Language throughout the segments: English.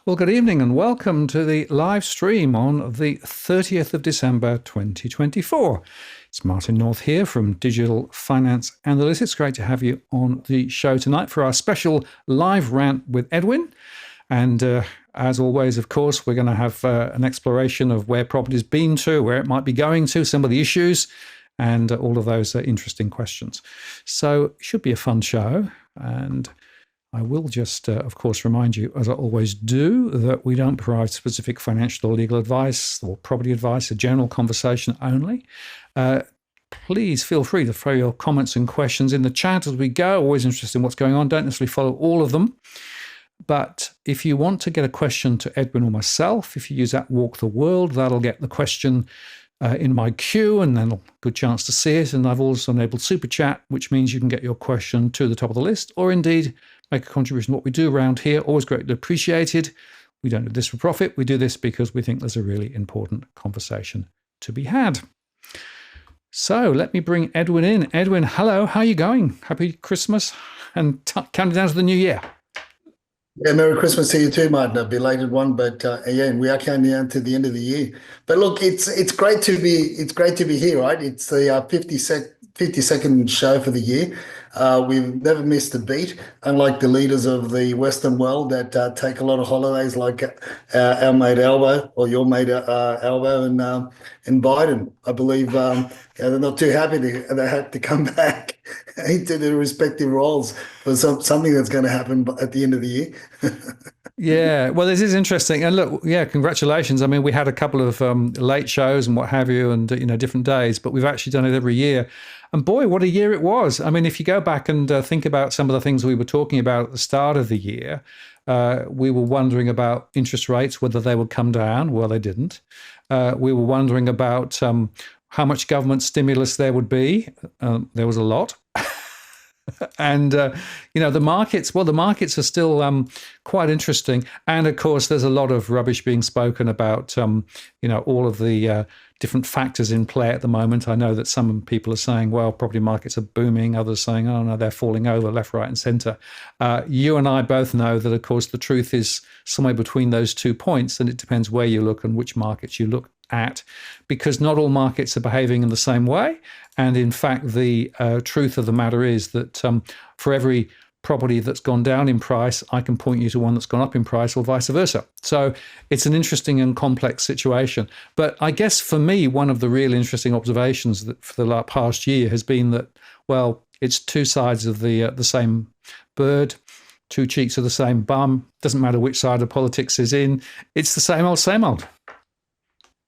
Well, good evening and welcome to the live stream on the 30th of December 2024. It's Martin North here from Digital Finance Analytics. Great to have you on the show tonight for our special live rant with Edwin. And as always, of course, we're going to have an exploration of where property's been to, where it might be going to, some of the issues, and all of those interesting questions. So it should be a fun show. And I will just, of course, remind you, as I always do, that we don't provide specific financial or legal advice or property advice, a general conversation only. Please feel free to throw your comments and questions in the chat as we go. Always interested in what's going on. Don't necessarily follow all of them. But if you want to get a question to Edwin or myself, if you use that Walk the World, that'll get the question in my queue, and then a good chance to see it. And I've also enabled Super Chat, which means you can get your question to the top of the list, or indeed make a contribution to what we do around here. Always greatly appreciated. We don't do this for profit. We do this because we think there's a really important conversation to be had. So let me bring Edwin in. Edwin, hello. How are you going? Happy Christmas and counting down to the new year. Yeah, Merry Christmas to you too, Martin. A belated one, but yeah, we are counting down to the end of the year. But look, it's great to be here, right? It's the 52nd show for the year. We've never missed a beat, unlike the leaders of the Western world that take a lot of holidays, like our mate Albo or your mate Albo and Biden. I believe they're not too happy they had to come back into their respective roles for something that's going to happen at the end of the year. Yeah, well, this is interesting. And look, yeah, congratulations. I mean, we had a couple of late shows and what have you, and different days, but we've actually done it every year. And boy, what a year it was. I mean, if you go back and think about some of the things we were talking about at the start of the year, we were wondering about interest rates, whether they would come down. Well, they didn't. We were wondering about how much government stimulus there would be. There was a lot. And, the markets are still quite interesting. And of course, there's a lot of rubbish being spoken about, all of the different factors in play at the moment. I know that some people are saying, well, property markets are booming. Others saying, oh, no, they're falling over left, right and center. You and I both know that, of course, the truth is somewhere between those 2 points. And it depends where you look and which markets you look at, because not all markets are behaving in the same way. And in fact, the truth of the matter is that for every property that's gone down in price, I can point you to one that's gone up in price, or vice versa. So it's an interesting and complex situation. But I guess for me, one of the real interesting observations that for the past year has been that, well, it's two sides of the same bird, two cheeks of the same bum. Doesn't matter which side of politics is in. It's the same old, same old.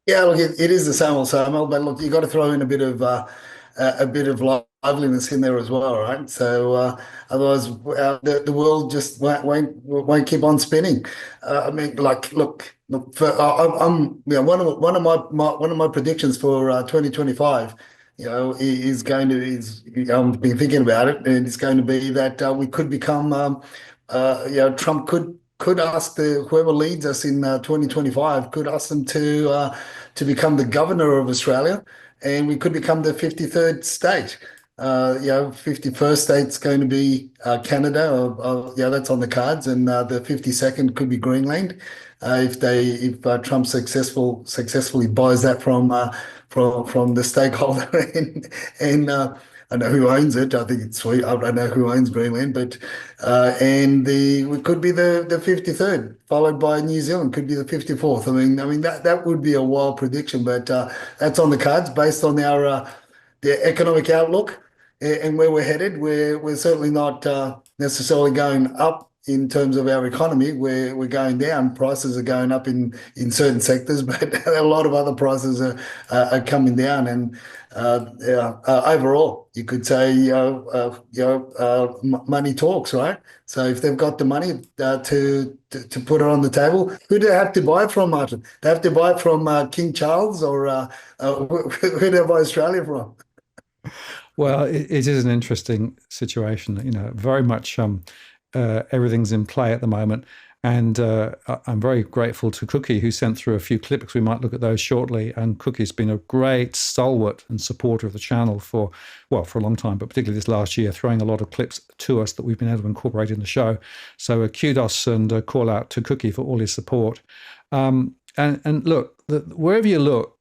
Yeah, look, it is the same old, but look, you got to throw in a bit of liveliness in there as well, right? So otherwise, the world just won't keep on spinning. I mean, like, look. I'm one of my predictions for 2025. I've been thinking about it, and it's going to be that we could become. Trump could ask whoever leads us in 2025 could ask them to become the governor of Australia, and we could become the 53rd state. 51st state's going to be Canada. That's on the cards, and the 52nd could be Greenland if Trump successfully buys that from the stakeholder and I know who owns it. I think it's sweet. I don't know who owns Greenland, but we could be the 53rd, followed by New Zealand, could be the 54th. I mean that would be a wild prediction, but that's on the cards based on our the economic outlook and where we're headed. We're certainly not necessarily going up in terms of our economy. We're going down. Prices are going up in certain sectors, but a lot of other prices are coming down. And overall, you could say money talks, right? So if they've got the money to put it on the table, who do they have to buy it from, Martin? They have to buy it from King Charles, or who do they buy Australia from? Well, it is an interesting situation. Very much everything's in play at the moment. And I'm very grateful to Cookie, who sent through a few clips. We might look at those shortly. And Cookie's been a great stalwart and supporter of the channel for a long time, but particularly this last year, throwing a lot of clips to us that we've been able to incorporate in the show. So kudos and a call out to Cookie for all his support. And look, wherever you look,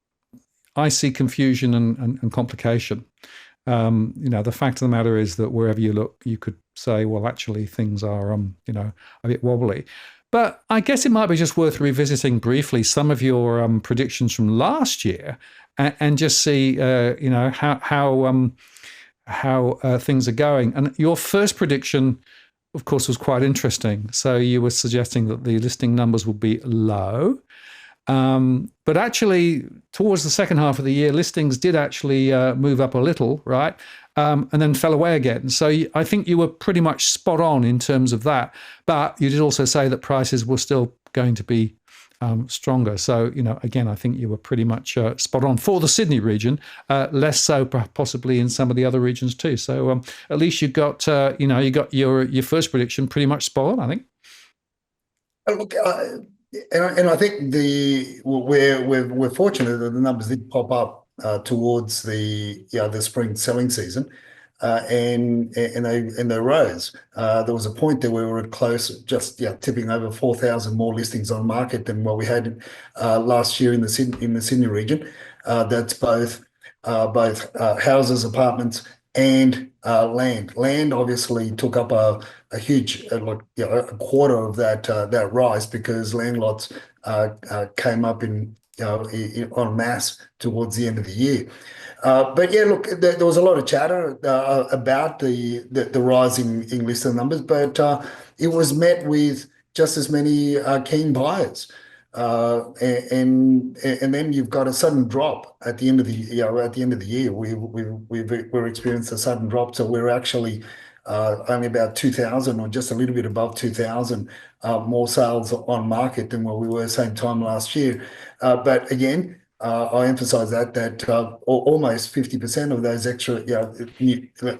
I see confusion and complication. The fact of the matter is that wherever you look, you could say, well, actually things are, a bit wobbly. But I guess it might be just worth revisiting briefly some of your predictions from last year and just see, how things are going. And your first prediction, of course, was quite interesting. So you were suggesting that the listing numbers would be low. But actually, towards the second half of the year, listings did actually move up a little, right? And then fell away again. So I think you were pretty much spot on in terms of that. But you did also say that prices were still going to be stronger. So, again, I think you were pretty much spot on for the Sydney region, less so possibly in some of the other regions too. So at least you got your first prediction pretty much spot on, I think. Look, and I think we're fortunate that the numbers did pop up towards the spring selling season, and they rose. There was a point there where we were close, just tipping over 4,000 more listings on market than what we had last year in the Sydney region. That's both houses, apartments, and land. Land obviously took up a huge, a quarter of that rise, because land lots came up in en masse towards the end of the year. But yeah, look, there was a lot of chatter about the rise in listing numbers, but it was met with just as many keen buyers. And then you've got a sudden drop at the end of the year. We're experienced a sudden drop, so we're actually only about 2,000 or just a little bit above 2,000 more sales on market than what we were same time last year. But again, I emphasize that almost 50% of those extra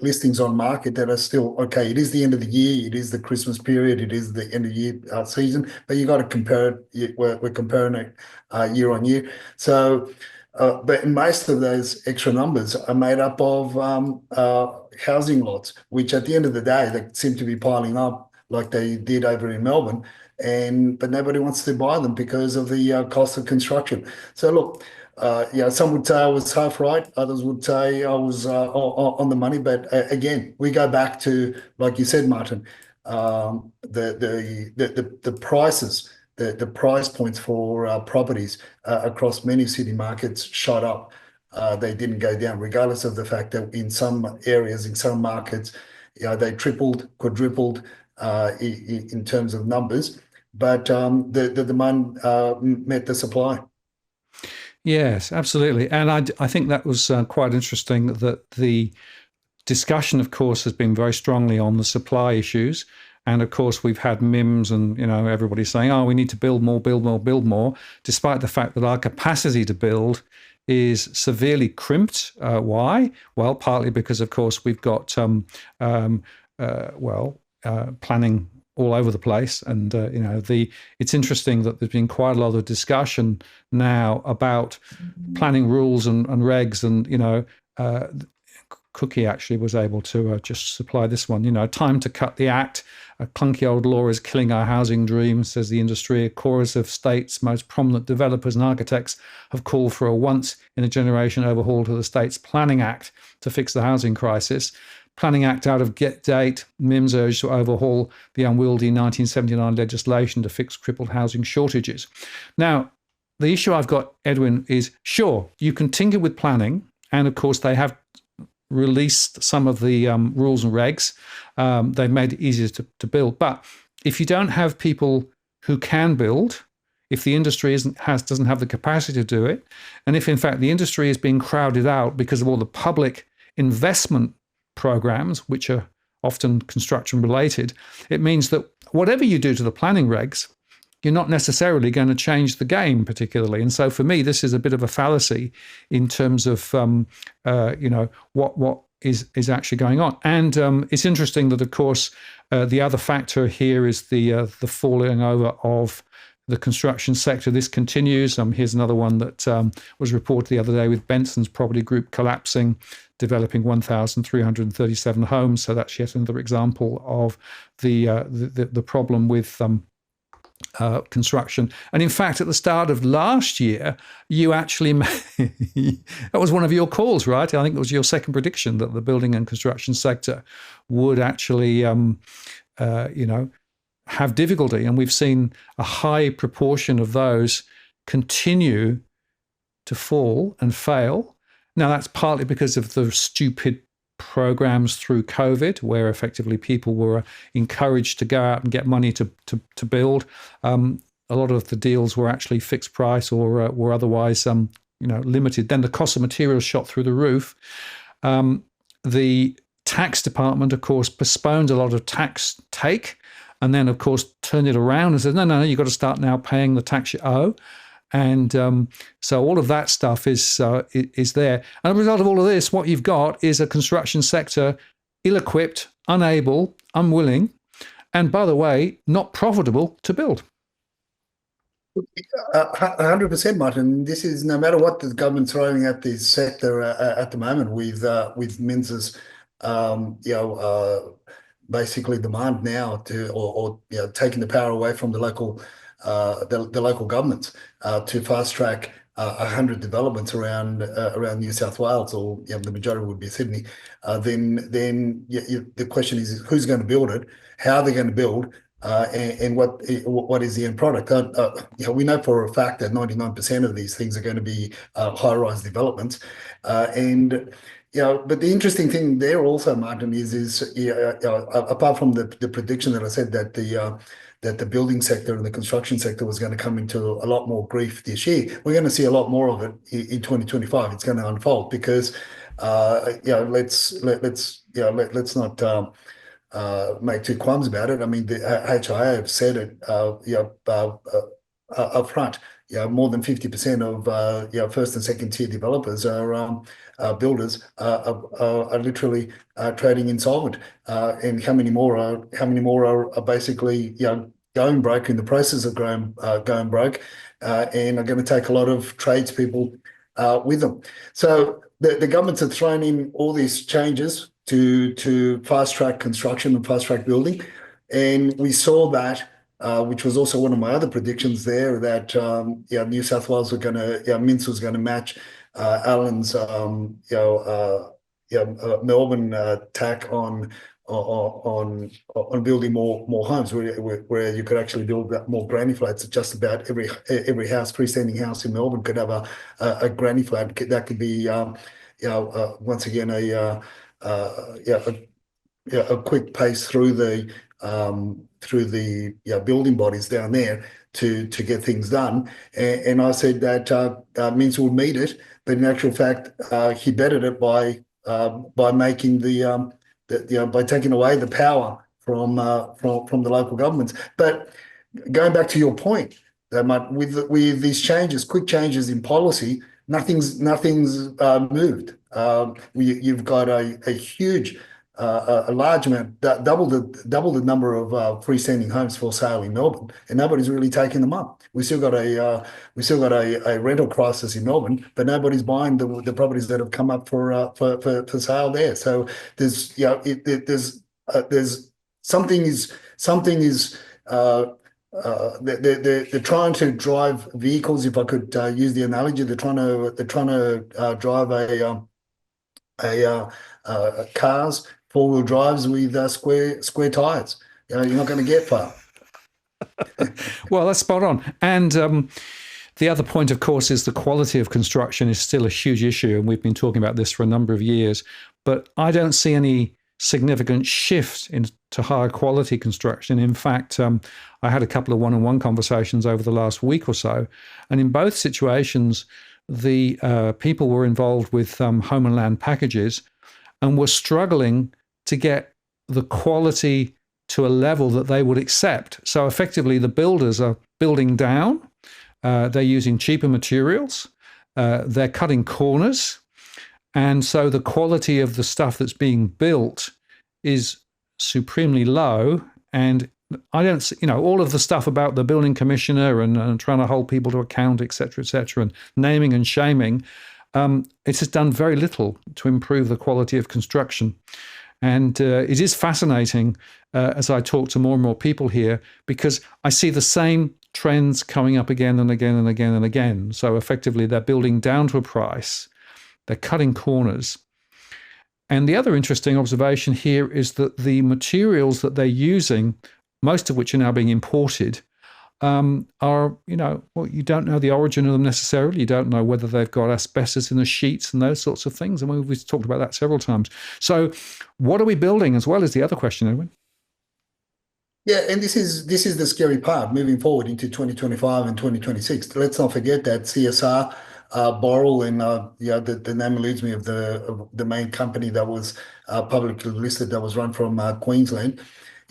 listings on market that are still okay. It is the end of the year. It is the Christmas period. It is the end of year season. But you got to compare it. We're comparing it year on year. So, but most of those extra numbers are made up of housing lots, which at the end of the day, they seem to be piling up like they did over in Melbourne. But nobody wants to buy them because of the cost of construction. So look, some would say I was half right. Others would say I was on the money. But again, we go back to, like you said, Martin, the prices, the price points for properties across many city markets shot up. They didn't go down, regardless of the fact that in some areas, in some markets, they tripled, quadrupled in terms of numbers. But the demand met the supply. Yes, absolutely. And I think that was quite interesting that the discussion, of course, has been very strongly on the supply issues. And of course, we've had MIMS and, everybody saying, oh, we need to build more, despite the fact that our capacity to build is severely crimped. Why? Well, partly because, of course, we've got planning all over the place. And, it's interesting that there's been quite a lot of discussion now about planning rules and regs. And, Cookie actually was able to just supply this one, time to cut the act. A clunky old law is killing our housing dreams, says the industry. A chorus of states' most prominent developers and architects have called for a once-in-a-generation overhaul to the state's Planning Act to fix the housing crisis. Planning Act out of date, MIMS urged to overhaul the unwieldy 1979 legislation to fix crippled housing shortages. Now, the issue I've got, Edwin, is sure, you can tinker with planning, and of course they have released some of the rules and regs. They've made it easier to build. But if you don't have people who can build, if the industry doesn't have the capacity to do it, and if in fact the industry is being crowded out because of all the public investment programs, which are often construction related, it means that whatever you do to the planning regs, you're not necessarily going to change the game particularly. And so for me, this is a bit of a fallacy in terms of, what is actually going on. And it's interesting that, of course, the other factor here is the falling over of the construction sector. This continues. Here's another one that was reported the other day with Benson's property group collapsing, developing 1,337 homes. So that's yet another example of the problem with construction. And in fact, at the start of last year, you actually that was one of your calls, right? I think it was your second prediction that the building and construction sector would actually, have difficulty. And we've seen a high proportion of those continue to fall and fail. Now, that's partly because of the stupid programs through COVID, where effectively people were encouraged to go out and get money to build. A lot of the deals were actually fixed price or were otherwise limited. Then the cost of materials shot through the roof. The tax department, of course, postponed a lot of tax take, and then, of course, turned it around and said, no, you've got to start now paying the tax you owe. And so all of that stuff is there. And as a result of all of this, what you've got is a construction sector ill-equipped, unable, unwilling, and, by the way, not profitable to build. 100%, Martin. This is no matter what the government's throwing at the sector at the moment with Minza's, basically demand now to, or taking the power away from the local governments to fast track 100 developments around New South Wales, or the majority would be Sydney. Then the question is who's going to build it, how they're going to build, and what is the end product. We know for a fact that 99% of these things are going to be high-rise developments, but the interesting thing there also, Martin, is apart from the prediction that I said that the building sector and the construction sector was going to come into a lot more grief this year, we're going to see a lot more of it in 2025. It's going to unfold because let's not make two qualms about it. I mean, the HIA have said it up front. More than 50% of first and second tier developers builders are literally trading insolvent, and how many more are basically going broke, in the process of going broke, and are going to take a lot of tradespeople with them. So the governments have thrown in all these changes to fast track construction and fast track building, and we saw that. Which was also one of my other predictions there, that New South Wales were going to, Mints was going to match Allen's, Melbourne tack on building more homes, where you could actually build more granny flats. Just about every house, freestanding house in Melbourne could have a granny flat. That could be, once again a quick pace through the building bodies down there to get things done. And I said that Mints would meet it, but in actual fact, he bettered it by making by taking away the power from the local governments. But going back to your point, that with these changes, quick changes in policy, nothing's moved. You've got a huge. A large amount, double the number of freestanding homes for sale in Melbourne, and nobody's really taking them up. We still got a rental crisis in Melbourne, but nobody's buying the properties that have come up for sale there. So there's something is they're trying to drive vehicles. If I could use the analogy, they're trying to drive cars, four-wheel drives with square tires. You're not going to get far. Well, that's spot on. And the other point, of course, is the quality of construction is still a huge issue, and we've been talking about this for a number of years. But I don't see any significant shift into higher quality construction. In fact, I had a couple of one-on-one conversations over the last week or so, and in both situations, the people were involved with home and land packages and were struggling to get the quality to a level that they would accept. So effectively, the builders are building down. They're using cheaper materials. They're cutting corners. And so the quality of the stuff that's being built is supremely low. And I don't, all of the stuff about the building commissioner and trying to hold people to account, et cetera, and naming and shaming, it has done very little to improve the quality of construction. And it is fascinating as I talk to more and more people here, because I see the same trends coming up again and again and again and again. So effectively, they're building down to a price, they're cutting corners. And the other interesting observation here is that the materials that they're using, most of which are now being imported, are, well, you don't know the origin of them necessarily. You don't know whether they've got asbestos in the sheets and those sorts of things. And we've talked about that several times. So what are we building, as well as the other question, Edwin? Yeah, and this is the scary part moving forward into 2025 and 2026. Let's not forget that CSR, Boral, and the name eludes me of the main company that was publicly listed, that was run from Queensland.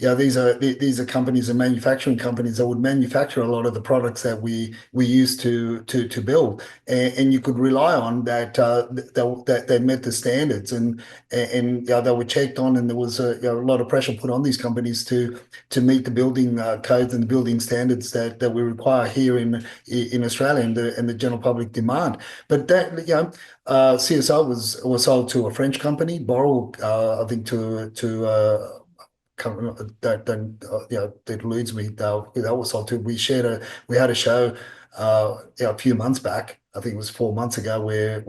Yeah, these are companies and manufacturing companies that would manufacture a lot of the products that we use to build, and you could rely on that that they met the standards, and they were checked on, and there was a lot of pressure put on these companies to meet the building codes and the building standards that we require here in Australia, and the general public demand. But that CSR was sold to a French company, Boral, I think to that eludes me. That was sold to. We had a show a few months back. I think it was 4 months ago, where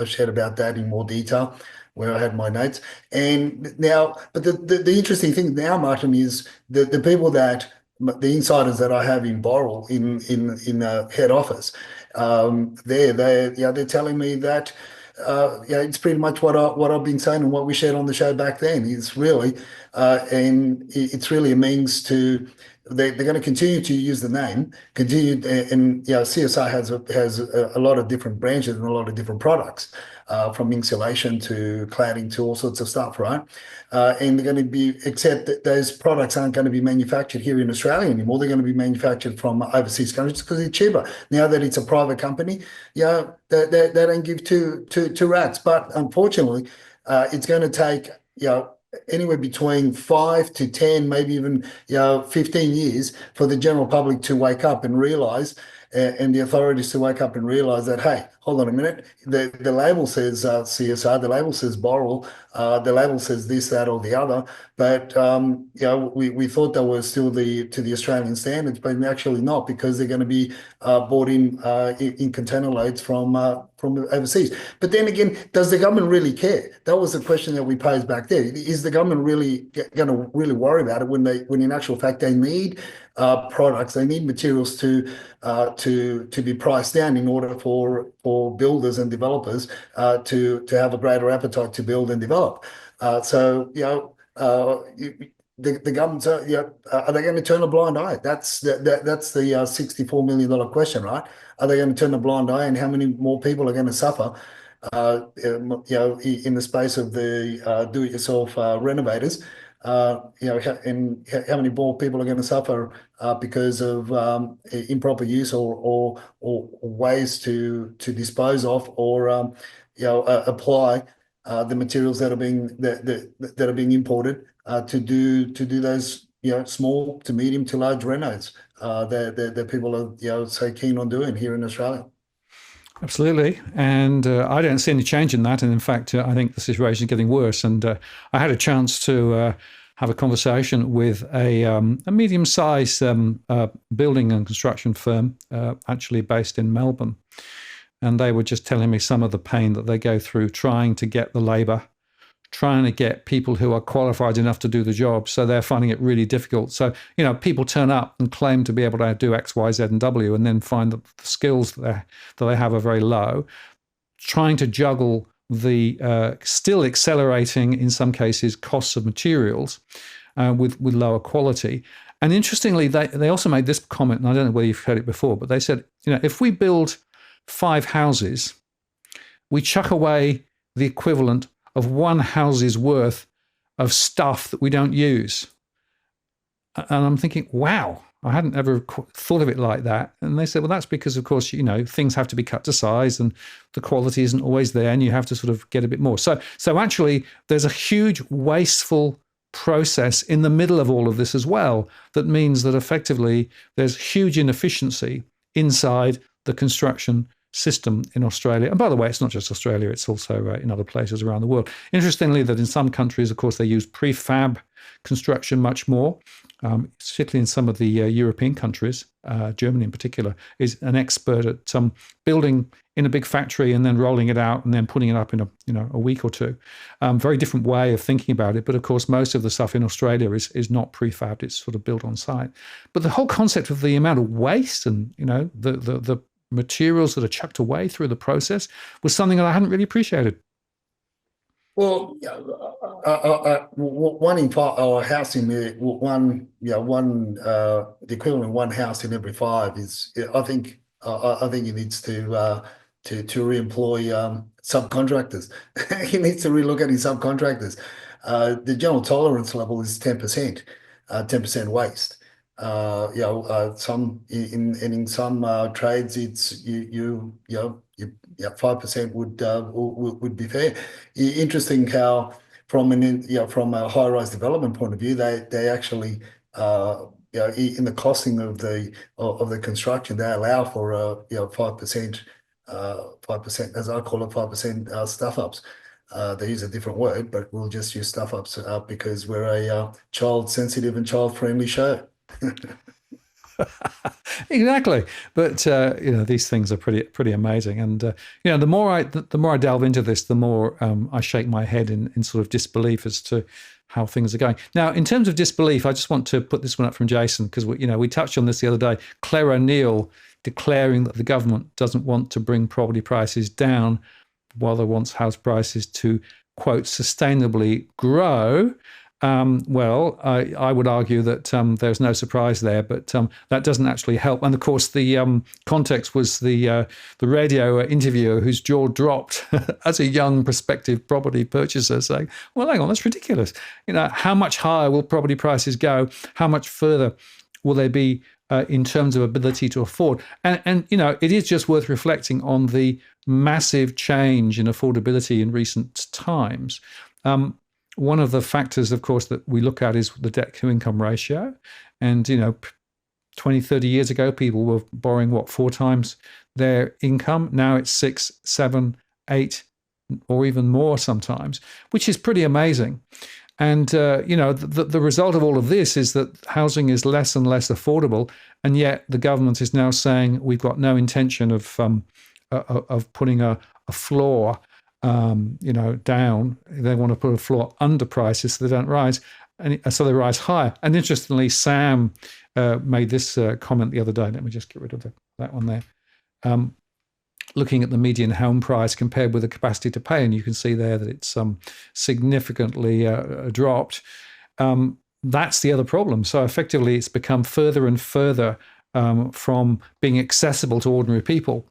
I shared about that in more detail, where I had my notes. And now, but the interesting thing now, Martin, is the people the insiders that I have in Boral in head office, they're telling me that. It's pretty much what I've been saying and what we shared on the show back then. It's really, and it's really a means to. They're going to continue to use the name, and CSR has a lot of different branches and a lot of different products, from insulation to cladding to all sorts of stuff, right? And they're going to be, except that those products aren't going to be manufactured here in Australia anymore. They're going to be manufactured from overseas countries because it's cheaper. Now that it's a private company, they don't give two rats. But unfortunately, it's going to take anywhere between 5 to 10, maybe even 15 years for the general public to wake up and realize, and the authorities to wake up and realize that, hey, hold on a minute, the label says CSR, the label says Boral, the label says this, that, or the other, but we thought they were still to the Australian standards, but actually not, because they're going to be bought in container loads from overseas. But then again, does the government really care? That was the question that we posed back there. Is the government really going to really worry about it when in actual fact they need products, they need materials to be priced down in order for builders and developers to have a greater appetite to build and develop. The government, are they going to turn a blind eye? That's the $64 million question, right? Are they going to turn a blind eye, and how many more people are going to suffer? In the space of the do-it-yourself renovators, and how many more people are going to suffer because of improper use or ways to dispose of or apply the materials that are being imported to do those small to medium to large renos that people are so keen on doing here in Australia. Absolutely. And I don't see any change in that. And in fact, I think the situation is getting worse. And I had a chance to have a conversation with a medium-sized building and construction firm, actually based in Melbourne. And they were just telling me some of the pain that they go through trying to get the labour, trying to get people who are qualified enough to do the job. So they're finding it really difficult. So, people turn up and claim to be able to do X, Y, Z, and W, and then find that the skills that they have are very low. Trying to juggle the still accelerating, in some cases, costs of materials with lower quality. And interestingly, they also made this comment, and I don't know whether you've heard it before, but they said, if we build 5 houses, we chuck away the equivalent of 1 house's worth of stuff that we don't use. And I'm thinking, wow, I hadn't ever thought of it like that. And they said, well, that's because, of course, things have to be cut to size and the quality isn't always there and you have to sort of get a bit more. So actually, there's a huge wasteful process in the middle of all of this as well. That means that effectively there's huge inefficiency inside the construction system in Australia. And by the way, it's not just Australia, it's also in other places around the world. Interestingly, that in some countries, of course, they use prefab construction much more, particularly in some of the European countries. Germany in particular is an expert at building in a big factory and then rolling it out and then putting it up in a week or two. Very different way of thinking about it. But of course, most of the stuff in Australia is not prefabbed, it's sort of built on site. But the whole concept of the amount of waste and the materials that are chucked away through the process was something that I hadn't really appreciated. Well, one in five, or a house in the equivalent of one house in every five is. I think it needs to re-employ subcontractors. He needs to relook at his subcontractors. The general tolerance level is 10%, 10% waste. Some in some trades, it's 5% would be fair. Interesting how from a high-rise development point of view, they actually in the costing of the construction, they allow for 5%, 5%, as I call it, 5% stuff ups. They use a different word, but we'll just use stuff ups because we're a child sensitive and child friendly show. Exactly, but these things are pretty amazing, and the more I delve into this, the more I shake my head in sort of disbelief as to how things are going. Now, in terms of disbelief, I just want to put this one up from Jason because we touched on this the other day. Claire O'Neill declaring that the government doesn't want to bring property prices down, while they wants house prices to, quote, sustainably grow. Well, I would argue that there's no surprise there, but that doesn't actually help. And of course, the context was the radio interviewer whose jaw dropped as a young prospective property purchaser, saying, "Well, hang on, that's ridiculous. How much higher will property prices go? How much further will they be in terms of ability to afford?" And it is just worth reflecting on the massive change in affordability in recent times. One of the factors, of course, that we look at is the debt to income ratio. And, 20, 30 years ago, people were borrowing, 4 times their income. Now it's 6, 7, 8, or even more sometimes, which is pretty amazing. And, the result of all of this is that housing is less and less affordable. And yet the government is now saying we've got no intention of putting a floor down. They want to put a floor under prices so they don't rise, and so they rise higher. And interestingly, Sam made this comment the other day. Let me just get rid of that one there. Looking at the median home price compared with the capacity to pay, and you can see there that it's significantly dropped. That's the other problem. So effectively, it's become further and further from being accessible to ordinary people.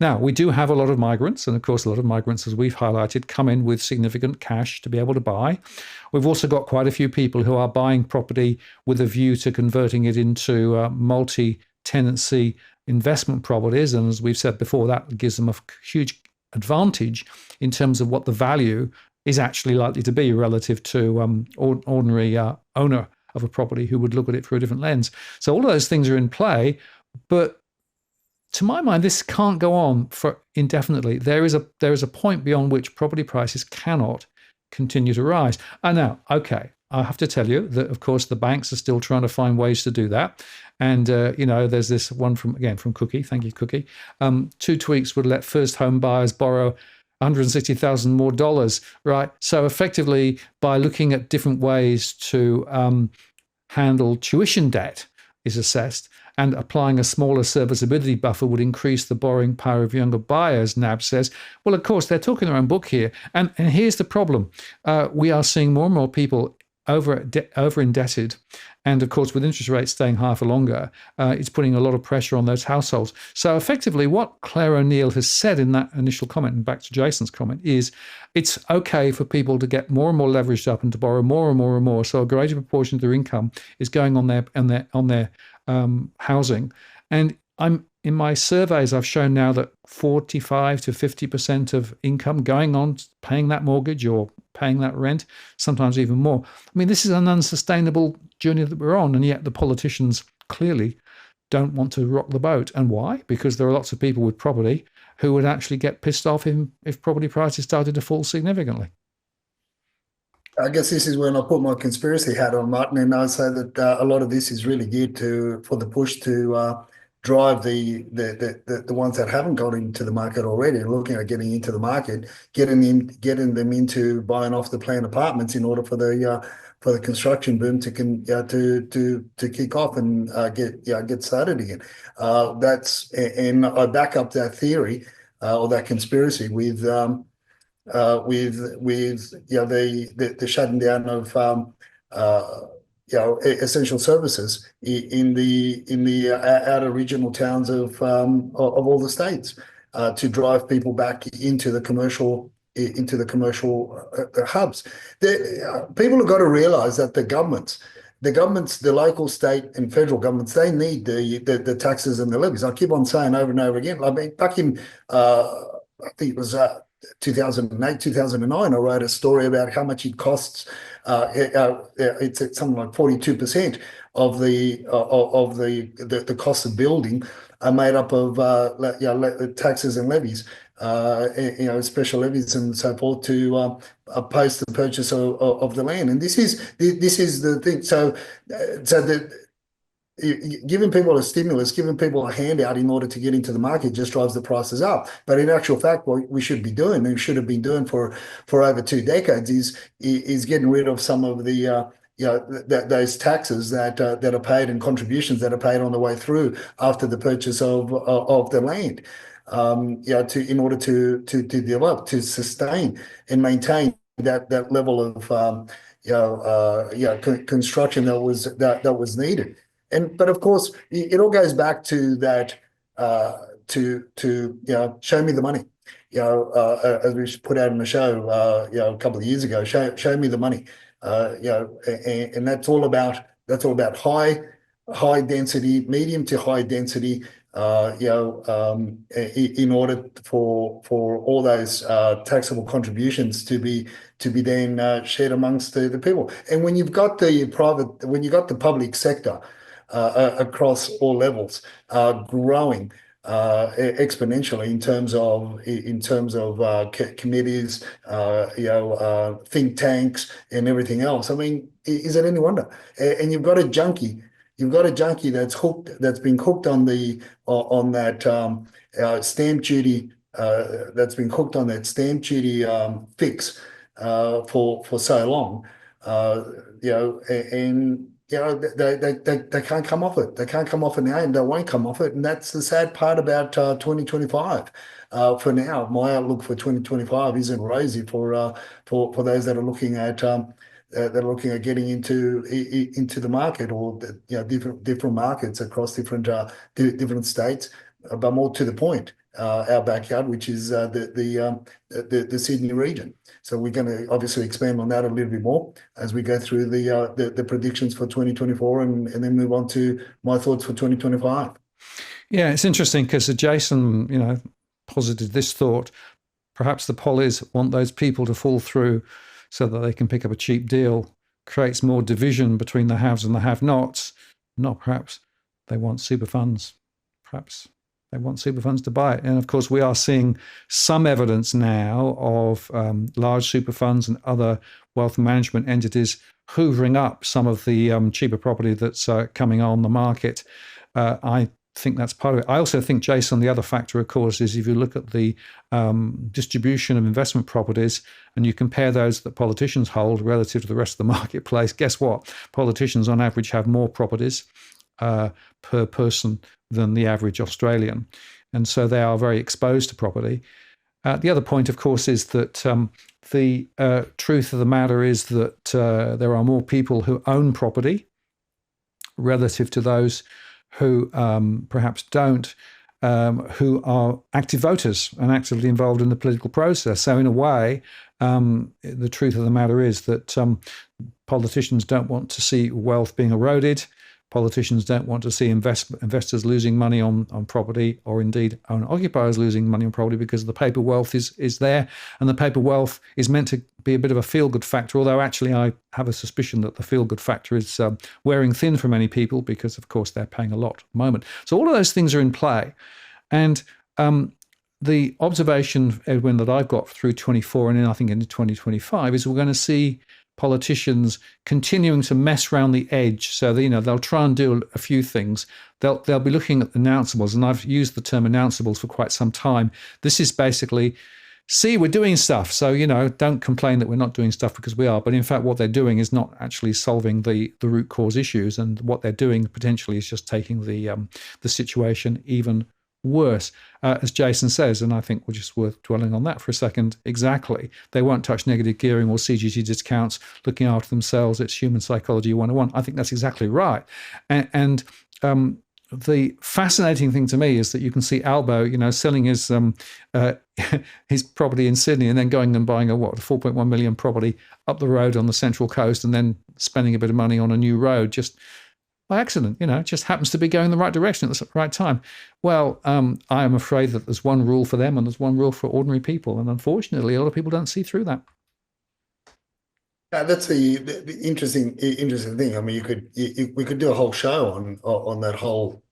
Now, we do have a lot of migrants, and of course, a lot of migrants, as we've highlighted, come in with significant cash to be able to buy. We've also got quite a few people who are buying property with a view to converting it into multi-tenancy investment properties. And as we've said before, that gives them a huge advantage in terms of what the value is actually likely to be relative to ordinary owner of a property who would look at it through a different lens. So all of those things are in play, but to my mind, this can't go on for indefinitely. There is a point beyond which property prices cannot continue to rise. And now, okay, I have to tell you that, of course, the banks are still trying to find ways to do that. And, there's this one from Cookie. Thank you, Cookie. 2 tweaks would let first home buyers borrow $160,000 more dollars, right? So effectively, by looking at different ways to handle tuition debt is assessed, and applying a smaller serviceability buffer would increase the borrowing power of younger buyers, NAB says. Well, of course, they're talking their own book here. And here's the problem. We are seeing more and more people over indebted And of course, with interest rates staying higher for longer, it's putting a lot of pressure on those households. So effectively, what Claire O'Neill has said in that initial comment, and back to Jason's comment, is it's okay for people to get more and more leveraged up and to borrow more and more and more. So a greater proportion of their income is going on their housing. And in my surveys, I've shown now that 45 to 50% of income going on paying that mortgage or paying that rent, sometimes even more. I mean, this is an unsustainable journey that we're on, and yet the politicians clearly don't want to rock the boat. And why? Because there are lots of people with property who would actually get pissed off if property prices started to fall significantly. I guess this is when I put my conspiracy hat on, Martin, and I say that a lot of this is really geared for the push to drive the ones that haven't got into the market already, looking at getting into the market, getting them into buying off the plan apartments in order for the construction boom to kick off and get started again. And I back up that theory or that conspiracy with the shutting down of essential services in the outer regional towns of all the states to drive people back into the commercial hubs. People have got to realise that the governments, the local, state, and federal governments, they need the taxes and the levies. I keep on saying over and over again. I mean, back in I think it was 2008, 2009, I wrote a story about how much it costs. It's something like 42% of the cost of building are made up of taxes and levies, special levies and so forth to post the purchase of the land. And this is the thing. So giving people a stimulus, giving people a handout in order to get into the market just drives the prices up. But in actual fact, what we should be doing and should have been doing for over 2 decades is getting rid of some of the those taxes that are paid and contributions that are paid on the way through after the purchase of the land. In order to develop, to sustain and maintain that level of construction that was needed. But of course, it all goes back to that to show me the money. As we put out in the show, a couple of years ago, show me the money. And that's all about high density, medium to high density. In order for all those taxable contributions to be then shared amongst the people. And when you've got the public sector across all levels growing exponentially in terms of committees, think tanks, and everything else. I mean, is it any wonder? And you've got a junkie. You've got a junkie that's been hooked on that stamp duty. That's been hooked on that stamp duty fix for so long. They can't come off it. They can't come off it now, and they won't come off it. And that's the sad part about 2025. For now, my outlook for 2025 isn't rosy for those that are looking at getting into the market or different markets across different states. But more to the point, our backyard, which is the Sydney region. So we're going to obviously expand on that a little bit more as we go through the predictions for 2024 and then move on to my thoughts for 2025. Yeah, it's interesting because Jason, posited this thought. Perhaps the pollies want those people to fall through so that they can pick up a cheap deal, creates more division between the haves and the have-nots. Not perhaps they want super funds. Perhaps they want super funds to buy it. And of course, we are seeing some evidence now of large super funds and other wealth management entities hoovering up some of the cheaper property that's coming on the market. I think that's part of it. I also think, Jason, the other factor, of course, is if you look at the distribution of investment properties and you compare those that politicians hold relative to the rest of the marketplace, guess what? Politicians on average have more properties per person than the average Australian. And so they are very exposed to property. The other point, of course, is that the truth of the matter is that there are more people who own property relative to those who perhaps don't, who are active voters and actively involved in the political process. So in a way, the truth of the matter is that politicians don't want to see wealth being eroded. Politicians don't want to see investors losing money on property, or indeed owner occupiers losing money on property, because the paper wealth is there, and the paper wealth is meant to be a bit of a feel-good factor, although actually I have a suspicion that the feel-good factor is wearing thin for many people, because of course they're paying a lot at the moment. So all of those things are in play. And the observation, Edwin, that I've got through 24 and then I think into 2025 is we're going to see politicians continuing to mess around the edge. So that, they'll try and do a few things. They'll be looking at the announceables, and I've used the term announceables for quite some time. This is basically, see, we're doing stuff. So, don't complain that we're not doing stuff, because we are. But in fact, what they're doing is not actually solving the root cause issues. And what they're doing potentially is just taking the situation even worse. As Jason says, and I think we're just worth dwelling on that for a second, exactly. They won't touch negative gearing or CGT discounts, looking after themselves. It's human psychology 101. I think that's exactly right. And the fascinating thing to me is that you can see Albo, selling his his property in Sydney and then going and buying a 4.1 million property up the road on the Central Coast, and then spending a bit of money on a new road just by accident. It just happens to be going the right direction at the right time. Well, I am afraid that there's one rule for them and there's one rule for ordinary people, and unfortunately, a lot of people don't see through that. That's the interesting thing. I mean, we could do a whole show on that whole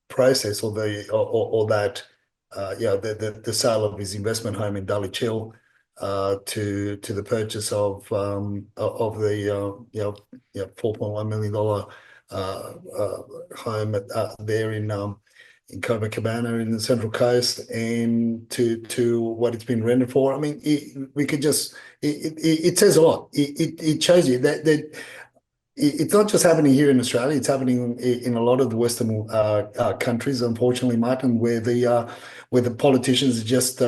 process, or that the sale of his investment home in Dulwich Hill to the purchase of the $4.1 million home there in Copacabana in the Central Coast, and to what it's been rented for. I mean, it says a lot. It shows you that it's not just happening here in Australia. It's happening in a lot of the Western countries, unfortunately, Martin, where the politicians are just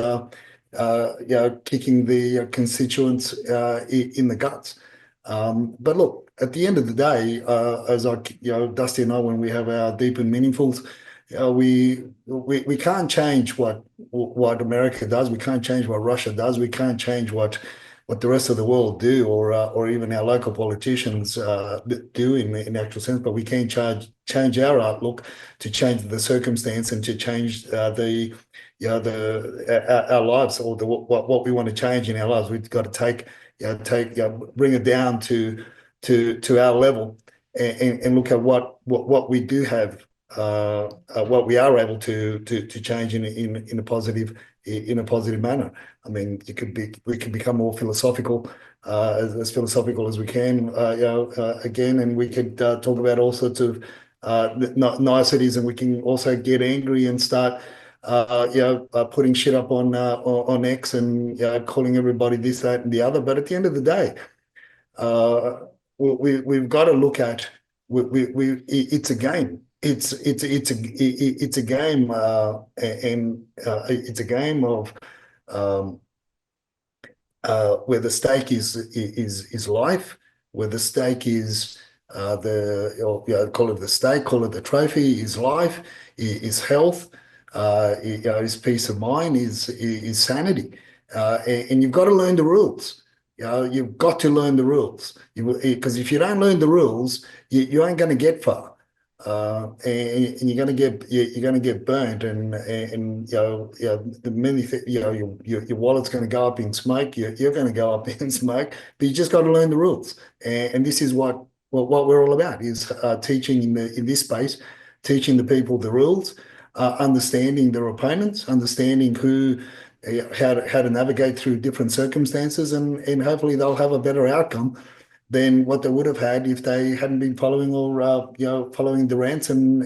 kicking the constituents in the guts. But look, at the end of the day, as Dusty and I, when we have our deep and meaningfuls, we can't change what America does. We can't change what Russia does. We can't change what the rest of the world do, or even our local politicians do in actual sense. But we can change our outlook to change the circumstance and to change our lives, or what we want to change in our lives. We've got to bring it down to our level, and look at what we do have, what we are able to change in a positive manner. I mean, we can become more philosophical, as philosophical as we can, again, and we could talk about all sorts of niceties, and we can also get angry and start putting shit up on X, and calling everybody this, that, and the other. But at the end of the day, we've got to look at it's a game. It's a game, and it's a game of where the stake is life, where the stake is call it the stake, call it the trophy, is life, is health, is peace of mind, is sanity, and you've got to learn the rules. You've got to learn the rules, because if you don't learn the rules, you ain't going to get far. And you're going to get burnt, and the many your wallet's going to go up in smoke. You're going to go up in smoke, but you just got to learn the rules. And this is what we're all about, is teaching in this space, teaching the people the rules, understanding their opponents, understanding how to navigate through different circumstances, and hopefully they'll have a better outcome than what they would have had if they hadn't been following following the rants and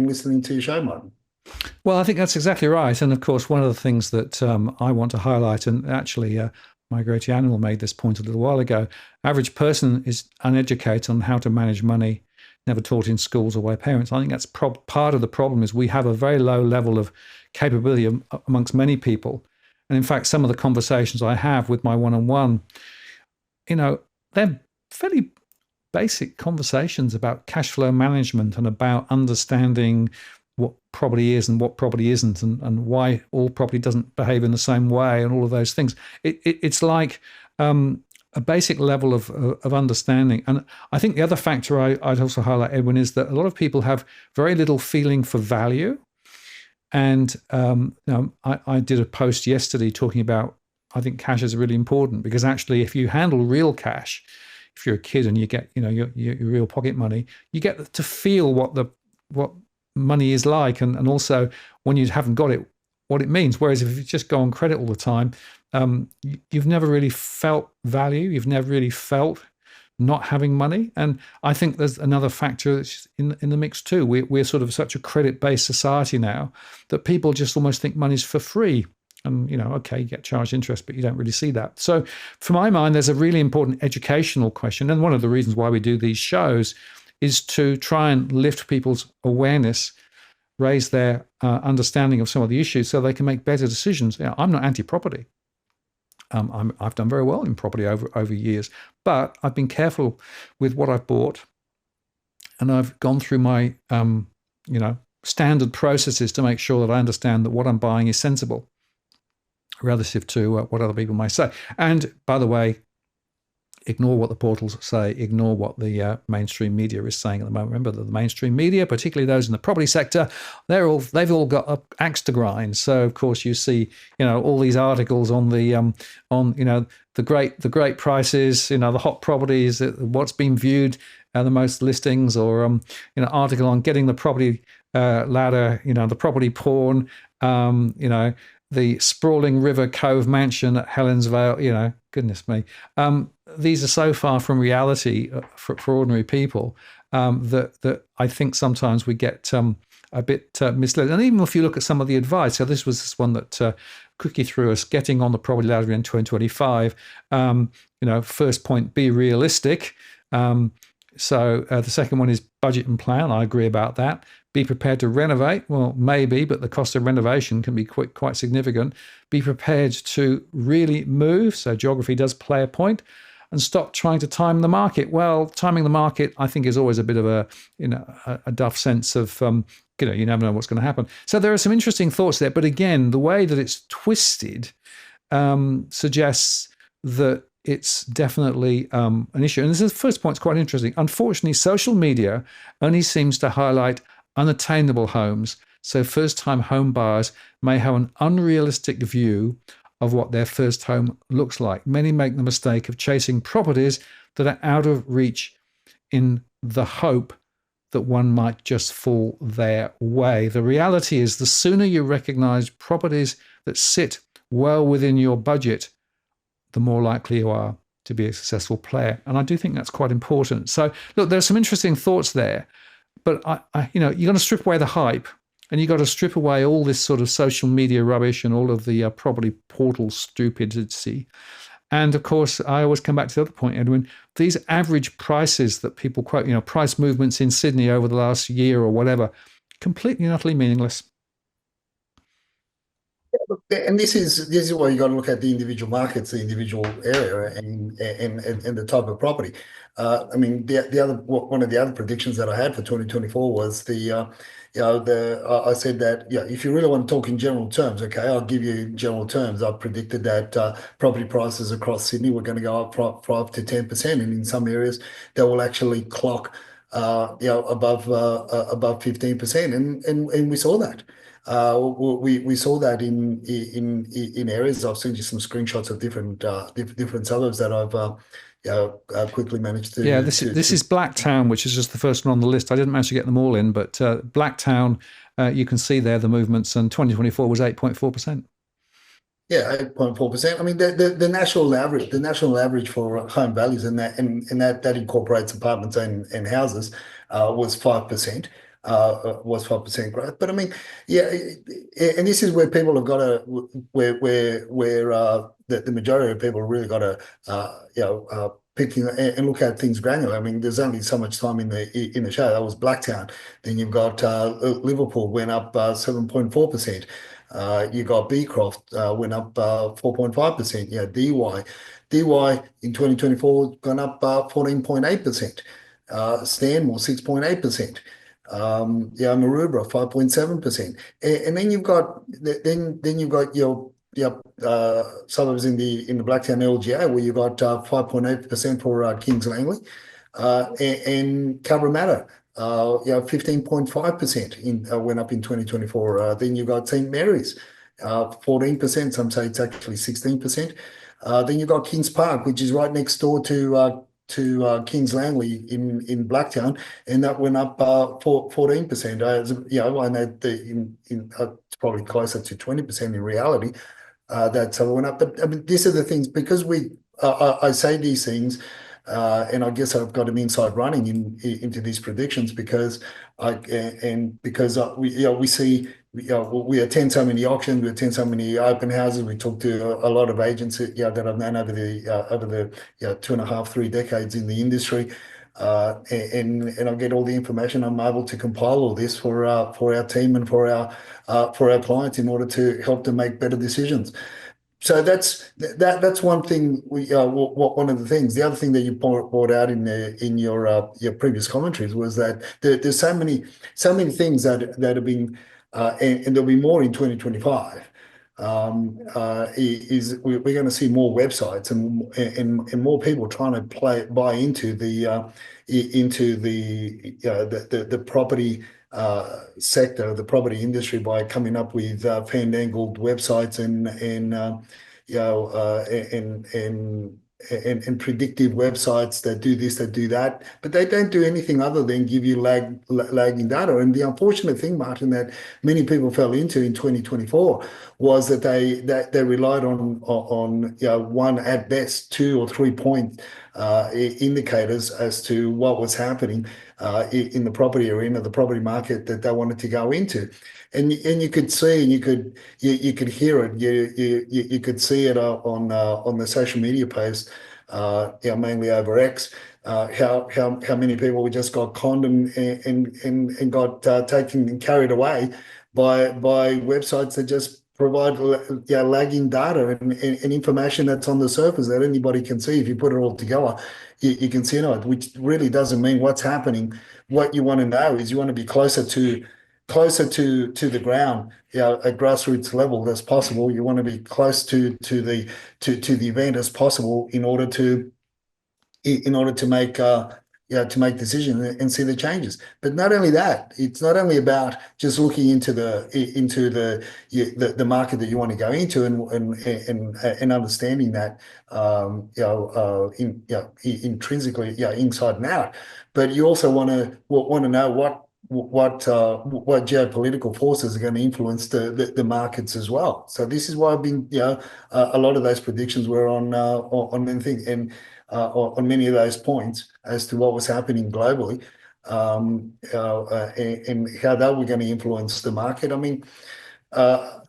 listening to your show, Martin. Well, I think that's exactly right. And of course, one of the things that I want to highlight, and actually Migratory Animal made this point a little while ago, average person is uneducated on how to manage money, never taught in schools or by parents. I think that's part of the problem, is we have a very low level of capability amongst many people. And in fact, some of the conversations I have with my one-on-one, they're fairly basic conversations about cash flow management and about understanding what property is and what property isn't, and why all property doesn't behave in the same way, and all of those things. It's like a basic level of understanding. And I think the other factor I'd also highlight, Edwin, is that a lot of people have very little feeling for value. And I did a post yesterday talking about, I think cash is really important, because actually if you handle real cash, if you're a kid and you get your real pocket money, you get to feel what money is like, and also when you haven't got it, what it means. Whereas if you just go on credit all the time, you've never really felt value. You've never really felt not having money. And I think there's another factor that's in the mix too. We're sort of such a credit-based society now that people just almost think money's for free. And, okay, you get charged interest, but you don't really see that. So for my mind, there's a really important educational question. And one of the reasons why we do these shows is to try and lift people's awareness, raise their understanding of some of the issues so they can make better decisions. I'm not anti-property. I've done very well in property over years, but I've been careful with what I've bought, and I've gone through my standard processes to make sure that I understand that what I'm buying is sensible relative to what other people might say. And by the way, ignore what the portals say, ignore what the mainstream media is saying at the moment. Remember that the mainstream media, particularly those in the property sector, they've all got an axe to grind. So of course you see, all these articles on the the great prices, the hot properties, what's been viewed, the most listings, or article on getting the property ladder, the property porn, the sprawling River Cove mansion at Helensvale, goodness me. These are so far from reality for ordinary people that I think sometimes we get a bit misled. And even if you look at some of the advice, so this was this one that Cookie threw us, getting on the property ladder in 2025. First point, be realistic. So the second one is budget and plan. I agree about that. Be prepared to renovate. Well, maybe, but the cost of renovation can be quite significant. Be prepared to really move. So geography does play a point. And stop trying to time the market. Well, timing the market, I think, is always a bit of a duff sense of, you never know what's going to happen. So there are some interesting thoughts there. But again, the way that it's twisted suggests that it's definitely an issue. And this is the first point. It's quite interesting. Unfortunately, social media only seems to highlight unattainable homes. So first-time home buyers may have an unrealistic view of what their first home looks like. Many make the mistake of chasing properties that are out of reach in the hope that one might just fall their way. The reality is, the sooner you recognize properties that sit well within your budget, the more likely you are to be a successful player. And I do think that's quite important. So look, there's some interesting thoughts there, but you're going to strip away the hype, and you've got to strip away all this sort of social media rubbish and all of the property portal stupidity. And of course, I always come back to the other point, Edwin, these average prices that people quote, price movements in Sydney over the last year or whatever, completely and utterly meaningless. And this is where you got to look at the individual markets, the individual area, and the type of property. One of the other predictions that I had for 2024 was I said that if you really want to talk in general terms, okay, I'll give you general terms. I predicted that property prices across Sydney were going to go up 5 to 10%, and in some areas they will actually clock above 15%, and we saw that. We saw that in areas. I've sent you some screenshots of different suburbs that I've quickly managed to. Yeah, this is Blacktown, which is just the first one on the list. I didn't manage to get them all in, but Blacktown, you can see there the movements, and 2024 was 8.4%. Yeah, 8.4%. I mean, the national average for home values, and that incorporates apartments and houses, was 5%. Was 5% growth. But I mean, and this is where people have got to, where the majority of people really got to picking and look at things granular. I mean, there's only so much time in the show. That was Blacktown. Then you've got Liverpool went up 7.4%. You got Beecroft went up 4.5%. DY in 2024 gone up 14.8%. Stanmore 6.8%. Maroubra 5.7%, and then you've got your suburbs in the Blacktown LGA where you've got 5.8% for Kings Langley, and Cabramatta 15.5% went up in 2024. Then you've got St Mary's 14%. Some say it's actually 16%. Then you've got Kings Park, which is right next door to Kings Langley in Blacktown, and that went up 14%. I know it's probably closer to 20% in reality. That went up. But I mean, these are the things because I say these things, and I guess I've got an inside running into these predictions because we see. We attend so many auctions, we attend so many open houses. We talk to a lot of agents that I've known over the 2.5, 3 decades in the industry, and I get all the information. I'm able to compile all this for our team and for our clients in order to help them make better decisions. So that's one thing. One of the things. The other thing that you brought out in your previous commentaries was that there's so many things that have been, and there'll be more in 2025. We're going to see more websites and more people trying to buy into the property sector, the property industry, by coming up with fandangled websites and predictive websites that do this, that do that, but they don't do anything other than give you lagging data. And the unfortunate thing, Martin, that many people fell into in 2024 was that they relied on one, at best 2 or 3 point indicators as to what was happening in the property arena, the property market that they wanted to go into. And you could see, and you could hear it. You could see it on the social media posts, mainly over X. How many people just got conned and got taken and carried away by websites that just provide lagging data and information that's on the surface that anybody can see. If you put it all together, you can see it, which really doesn't mean what's happening. What you want to know is you want to be closer to the ground, at grassroots level as possible. You want to be close to the event as possible in order to make decisions and see the changes. But not only that, it's not only about just looking into the market that you want to go into and understanding that intrinsically, inside and out, but you also want to know what geopolitical forces are going to influence the markets as well. So this is why I've been, a lot of those predictions were on anything and on many of those points as to what was happening globally, and how that were going to influence the market. I mean,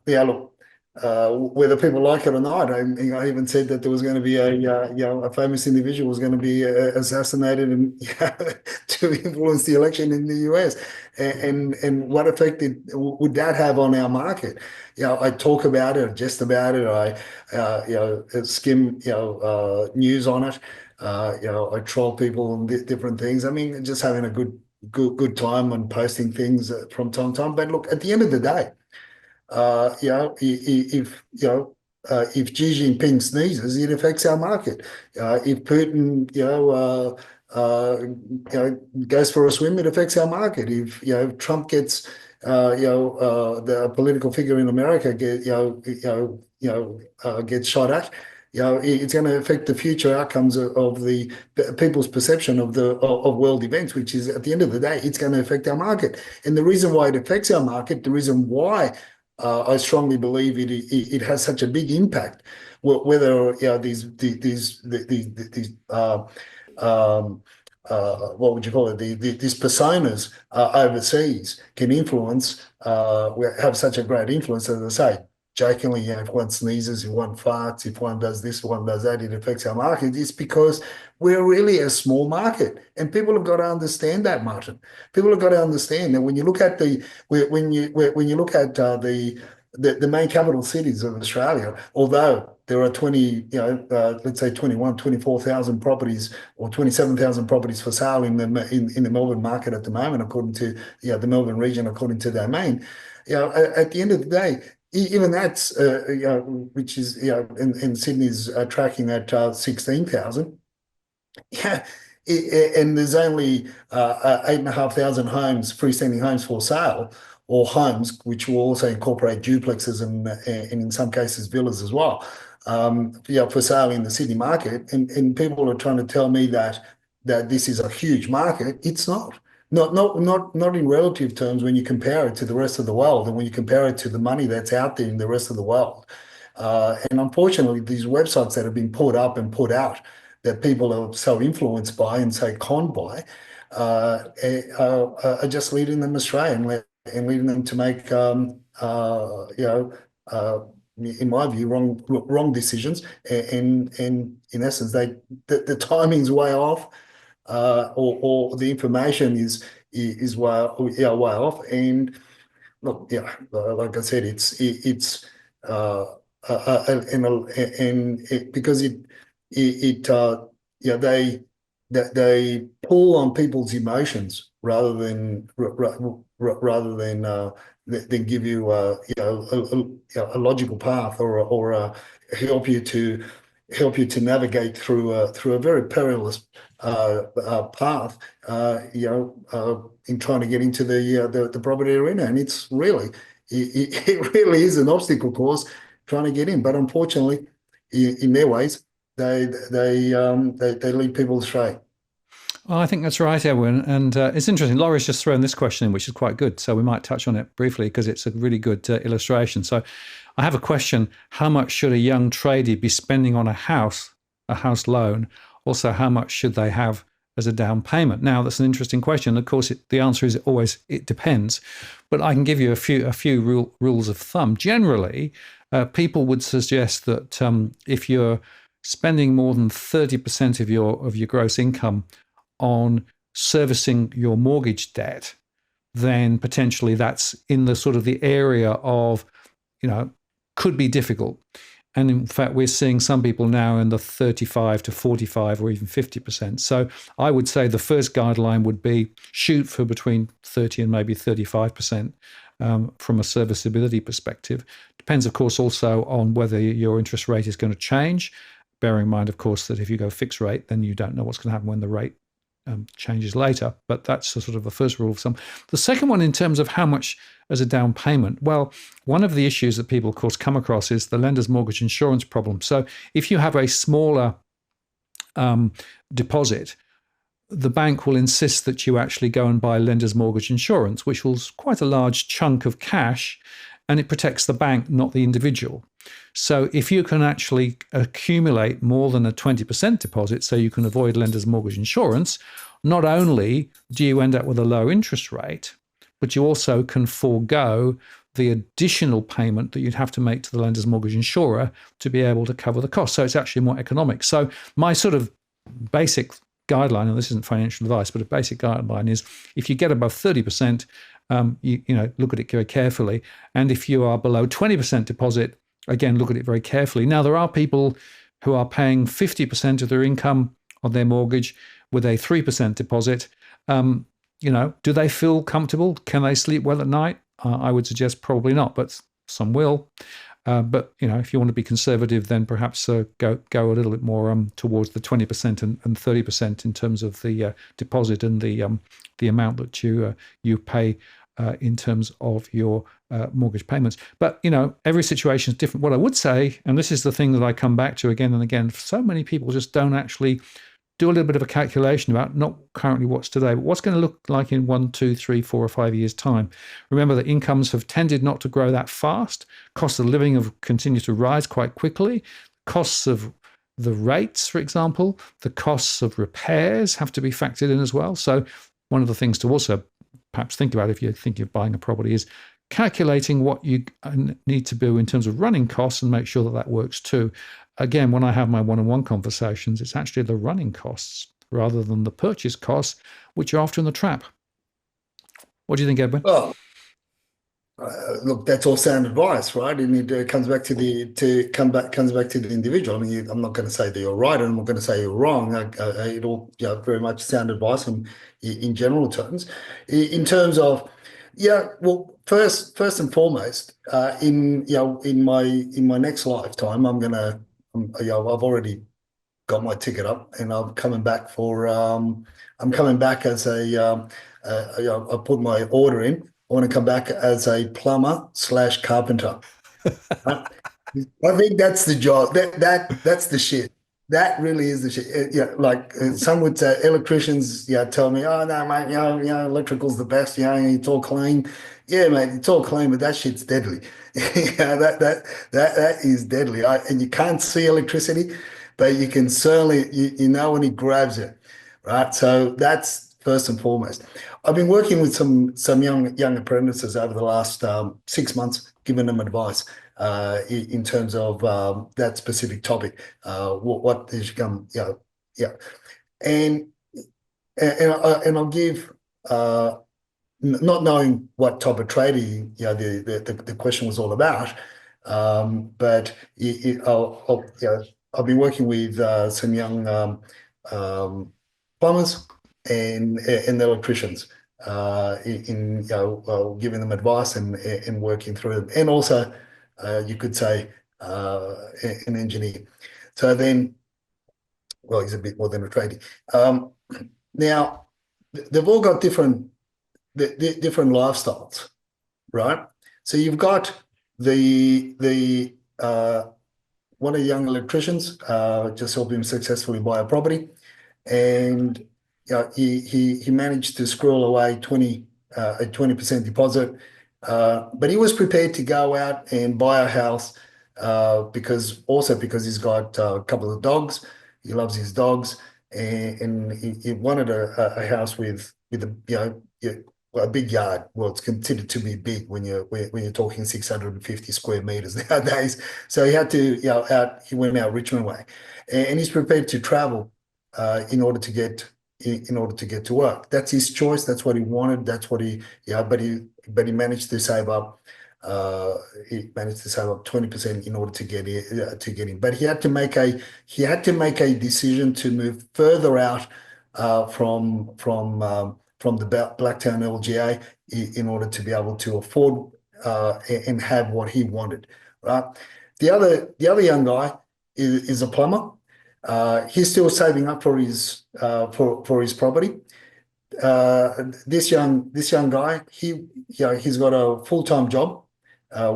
look, whether people like it or not, I even said that there was going to be a famous individual was going to be assassinated and to influence the election in the US, and what effect would that have on our market? I talk about it, just about it. I skim news on it. I troll people on different things. I mean, just having a good time and posting things from time to time. But look, at the end of the day, if Xi Jinping sneezes, it affects our market. If Putin, goes for a swim, it affects our market. If Trump gets, the political figure in America gets shot at, it's going to affect the future outcomes of the people's perception of world events, which is, at the end of the day, it's going to affect our market. And the reason why it affects our market, the reason why I strongly believe it has such a big impact, whether these what would you call it? These personas overseas can have such a great influence, as I say. Jokingly, if one sneezes, if one farts, if one does this, one does that, it affects our market. It's because we're really a small market, and people have got to understand that, Martin. People have got to understand that when you look at the the main capital cities of Australia, although there are 20, let's say 21, 24,000 properties or 27,000 properties for sale in the Melbourne market at the moment, according to the Melbourne region, according to Domain. At the end of the day, even that's which is and Sydney's tracking at 16,000. Yeah, and there's only 8,500 homes, freestanding homes for sale, or homes which will also incorporate duplexes and in some cases villas as well. For sale in the Sydney market, and people are trying to tell me that this is a huge market. It's not. Not in relative terms when you compare it to the rest of the world, and when you compare it to the money that's out there in the rest of the world. And unfortunately, these websites that have been put up and put out that people are so influenced by and so conned by are just leading them astray and leading them to make, in my view, wrong decisions. And in essence, the timing's way off, or the information is way off. And look, like I said, it's because they pull on people's emotions rather than give you a logical path, or help you to navigate through a very perilous path, in trying to get into the property arena. And it's really it really is an obstacle course trying to get in. But unfortunately, in their ways, they lead people astray. Well, I think that's right, Edwin. And it's interesting. Laura's just thrown this question in, which is quite good. So we might touch on it briefly because it's a really good illustration. So I have a question. How much should a young tradie be spending on a house loan? Also, how much should they have as a down payment? Now, that's an interesting question. Of course, the answer is always, it depends. But I can give you a few rules of thumb. Generally, people would suggest that if you're spending more than 30% of your gross income on servicing your mortgage debt, then potentially that's in the sort of the area of, could be difficult. And in fact, we're seeing some people now in the 35 to 45 or even 50%. So I would say the first guideline would be shoot for between 30 and maybe 35% from a serviceability perspective. Depends, of course, also on whether your interest rate is going to change. Bearing in mind, of course, that if you go fixed rate, then you don't know what's going to happen when the rate changes later. But that's the sort of the first rule of thumb. The second one, in terms of how much as a down payment, well, one of the issues that people, of course, come across is the lender's mortgage insurance problem. So if you have a smaller deposit, the bank will insist that you actually go and buy lender's mortgage insurance, which was quite a large chunk of cash, and it protects the bank, not the individual. So if you can actually accumulate more than a 20% deposit so you can avoid lender's mortgage insurance, not only do you end up with a low interest rate, but you also can forego the additional payment that you'd have to make to the lender's mortgage insurer to be able to cover the cost. So it's actually more economic. So my sort of basic guideline, and this isn't financial advice, but a basic guideline is if you get above 30%, look at it very carefully. And if you are below 20% deposit, again, look at it very carefully. Now, there are people who are paying 50% of their income on their mortgage with a 3% deposit. Do they feel comfortable? Can they sleep well at night? I would suggest probably not, but some will. But if you want to be conservative, then perhaps go a little bit more towards the 20% and 30% in terms of the deposit and the amount that you pay in terms of your mortgage payments. But every situation is different. What I would say, and this is the thing that I come back to again and again, so many people just don't actually do a little bit of a calculation about not currently what's today, but what's going to look like in 1, 2, 3, 4, or 5 years' time. Remember that incomes have tended not to grow that fast. Costs of living have continued to rise quite quickly. Costs of the rates, for example, the costs of repairs have to be factored in as well. So one of the things to also perhaps think about if you're thinking of buying a property is calculating what you need to do in terms of running costs and make sure that that works too. Again, when I have my one-on-one conversations, it's actually the running costs rather than the purchase costs, which are often the trap. What do you think, Edwin? Well, Look, that's all sound advice, right? And it comes back to comes back to the individual. I mean, I'm not going to say that you're right, and I'm not going to say you're wrong. It all, very much sound advice in general terms. In terms of, yeah, well, first and foremost, in my next lifetime, I've already got my ticket up, and I'm coming back as I put my order in. I want to come back as a plumber slash carpenter. Right? I think that's the job. That's the shit. That really is the shit. Yeah, like some would say, electricians, yeah, tell me, oh no, mate, electrical's the best. It's all clean. Yeah, mate, it's all clean, but that shit's deadly. That is deadly. And you can't see electricity, but you can certainly you know when it grabs you, right? So that's first and foremost. I've been working with some young apprentices over the last 6 months, giving them advice in terms of that specific topic. What has come, yeah, and and I'll give not knowing what type of trading, the question was all about, but I'll be working with some young plumbers and electricians giving them advice and working through them, and also you could say an engineer. So then, well, he's a bit more than a tradie. Now, they've all got different lifestyles, right? So you've got the one of the young electricians just helped him successfully buy a property, and he managed to squirrel away a 20% deposit, but he was prepared to go out and buy a house because he's got a couple of dogs. He loves his dogs, and he wanted a house with a big yard. Well, it's considered to be big when you're talking 650 square meters nowadays. So he had to, he went out Richmond way, and he's prepared to travel in order to get to work. That's his choice. That's what he wanted. That's what but he managed to save up. He managed to save up 20% in order to get in. But he had to make a decision to move further out from the Blacktown LGA in order to be able to afford and have what he wanted. Right. The other young guy is a plumber. He's still saving up for his property. This young guy, he's got a full-time job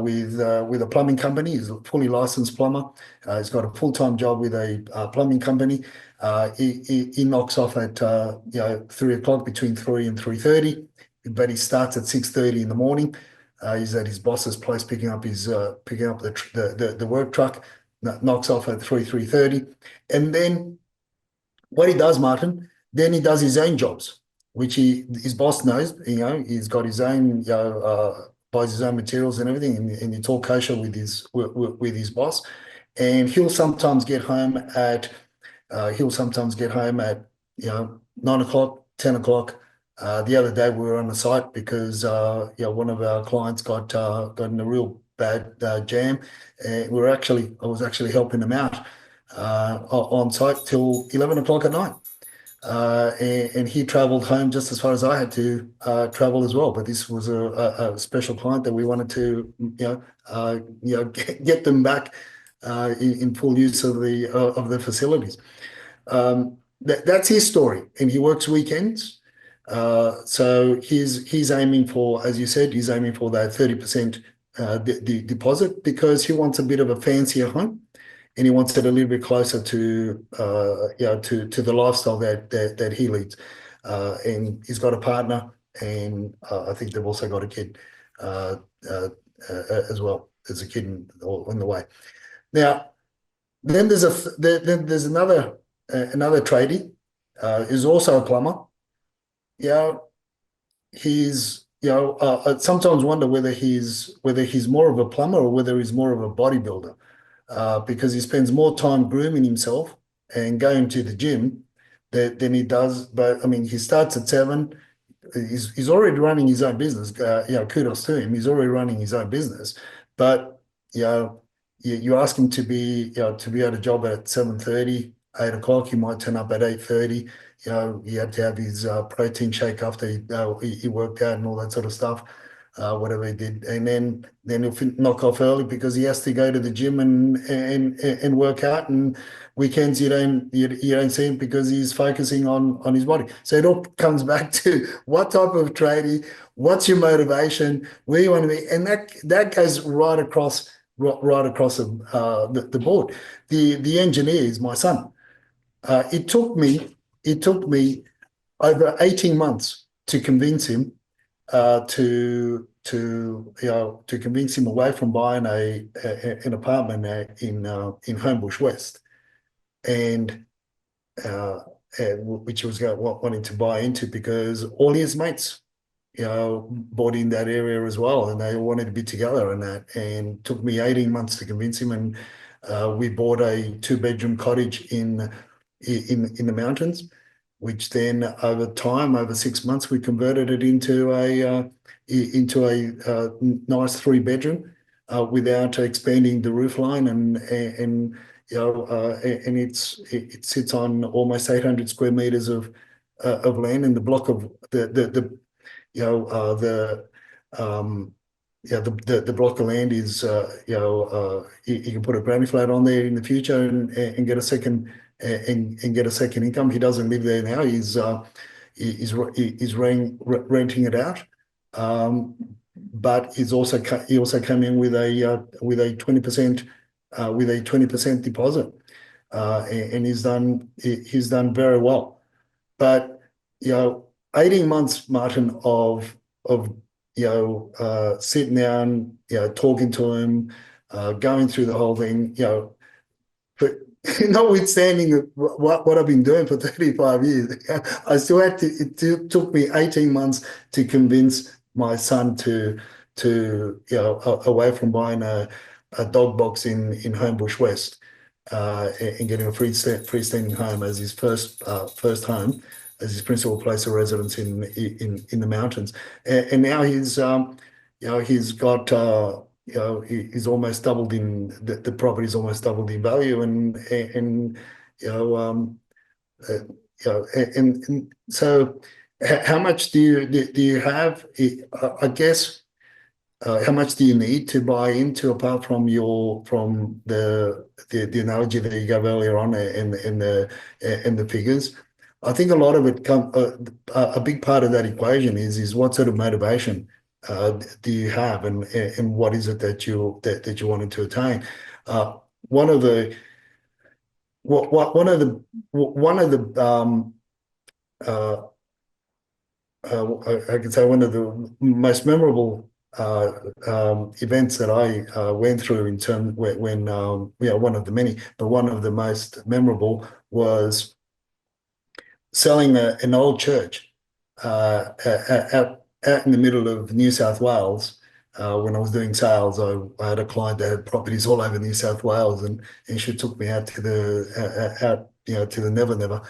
with a plumbing company. He's a fully licensed plumber. He's got a full-time job with a plumbing company. He knocks off at 3 o'clock, between 3 and 3:30, but he starts at 6:30 in the morning. He's at his boss's place picking up the work truck. Knocks off at 3:30, and then what he does, Martin, then he does his own jobs, which his boss knows. He's got his own, buys his own materials and everything, and it's all kosher with his boss. And he'll sometimes get home at 9 o'clock, 10 o'clock. The other day we were on the site because one of our clients got in a real bad jam. I was actually helping them out on site till 11 o'clock at night. And he traveled home just as far as I had to travel as well. But this was a special client that we wanted to, get them back in full use of the facilities. That's his story, and he works weekends. So he's aiming for, as you said, he's aiming for that 30% deposit because he wants a bit of a fancier home, and he wants it a little bit closer to the lifestyle that he leads. And he's got a partner, and I think they've also got a kid as well. There's a kid in the way. Now, then there's another tradie who's also a plumber. He's I sometimes wonder whether he's more of a plumber or whether he's more of a bodybuilder, because he spends more time grooming himself and going to the gym than he does. But I mean, he starts at 7, he's already running his own business. Kudos to him. He's already running his own business, but you ask him to be at a job at 7:30, 8 o'clock. He might turn up at 8:30. He had to have his protein shake after he worked out and all that sort of stuff, whatever he did, and then he'll knock off early because he has to go to the gym and work out. And weekends you don't see him because he's focusing on his body. So it all comes back to what type of trading, what's your motivation, where you want to be, and that goes right across the board. The engineer is my son. It took me over 18 months to convince him to convince him away from buying an apartment in Homebush West, and which he was wanting to buy into because all his mates bought in that area as well, and they all wanted to be together and that. And it took me 18 months to convince him, and we bought a 2-bedroom cottage in the mountains, which then over time, over 6 months, we converted it into a nice 3-bedroom without expanding the roof line, and it sits on almost 800 square meters of land, and the block of the you know the the block of land is you can put a granny flat on there in the future and get a second and get a second income. He doesn't live there now. He's renting it out. But he also came in with a 20% deposit, and he's done very well. But 18 months, Martin, of sitting down, talking to him, going through the whole thing, but notwithstanding what I've been doing for 35 years, I still had to. It took me 18 months to convince my son to away from buying a dog box in Homebush West, and getting a freestanding home as his first home, as his principal place of residence in the mountains. And now he's got he's almost doubled in the property's almost doubled in value, and so how much do you have? I guess. How much do you need to buy into, apart from the analogy that you gave earlier on, and the figures? I think a lot of it a big part of that equation is what sort of motivation do you have, and what is it that you wanted to attain? One of the uh, I could say one of the most memorable events that I went through in terms when one of the many, but one of the most memorable was selling an old church out in the middle of New South Wales. When I was doing sales, I had a client that had properties all over New South Wales, and she took me out to the Never Never,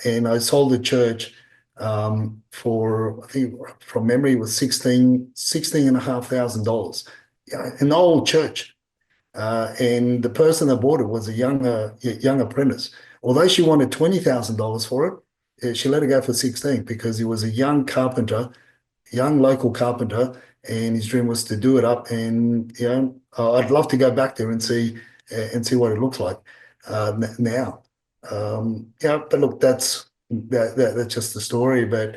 and I sold the church for, I think from memory, it was $16,500. An old church. And the person that bought it was a young apprentice. Although she wanted $20,000 for it, she let it go for 16 because he was a young carpenter, young local carpenter, and his dream was to do it up. And I'd love to go back there and see what it looks like now. But look, that's just the story. But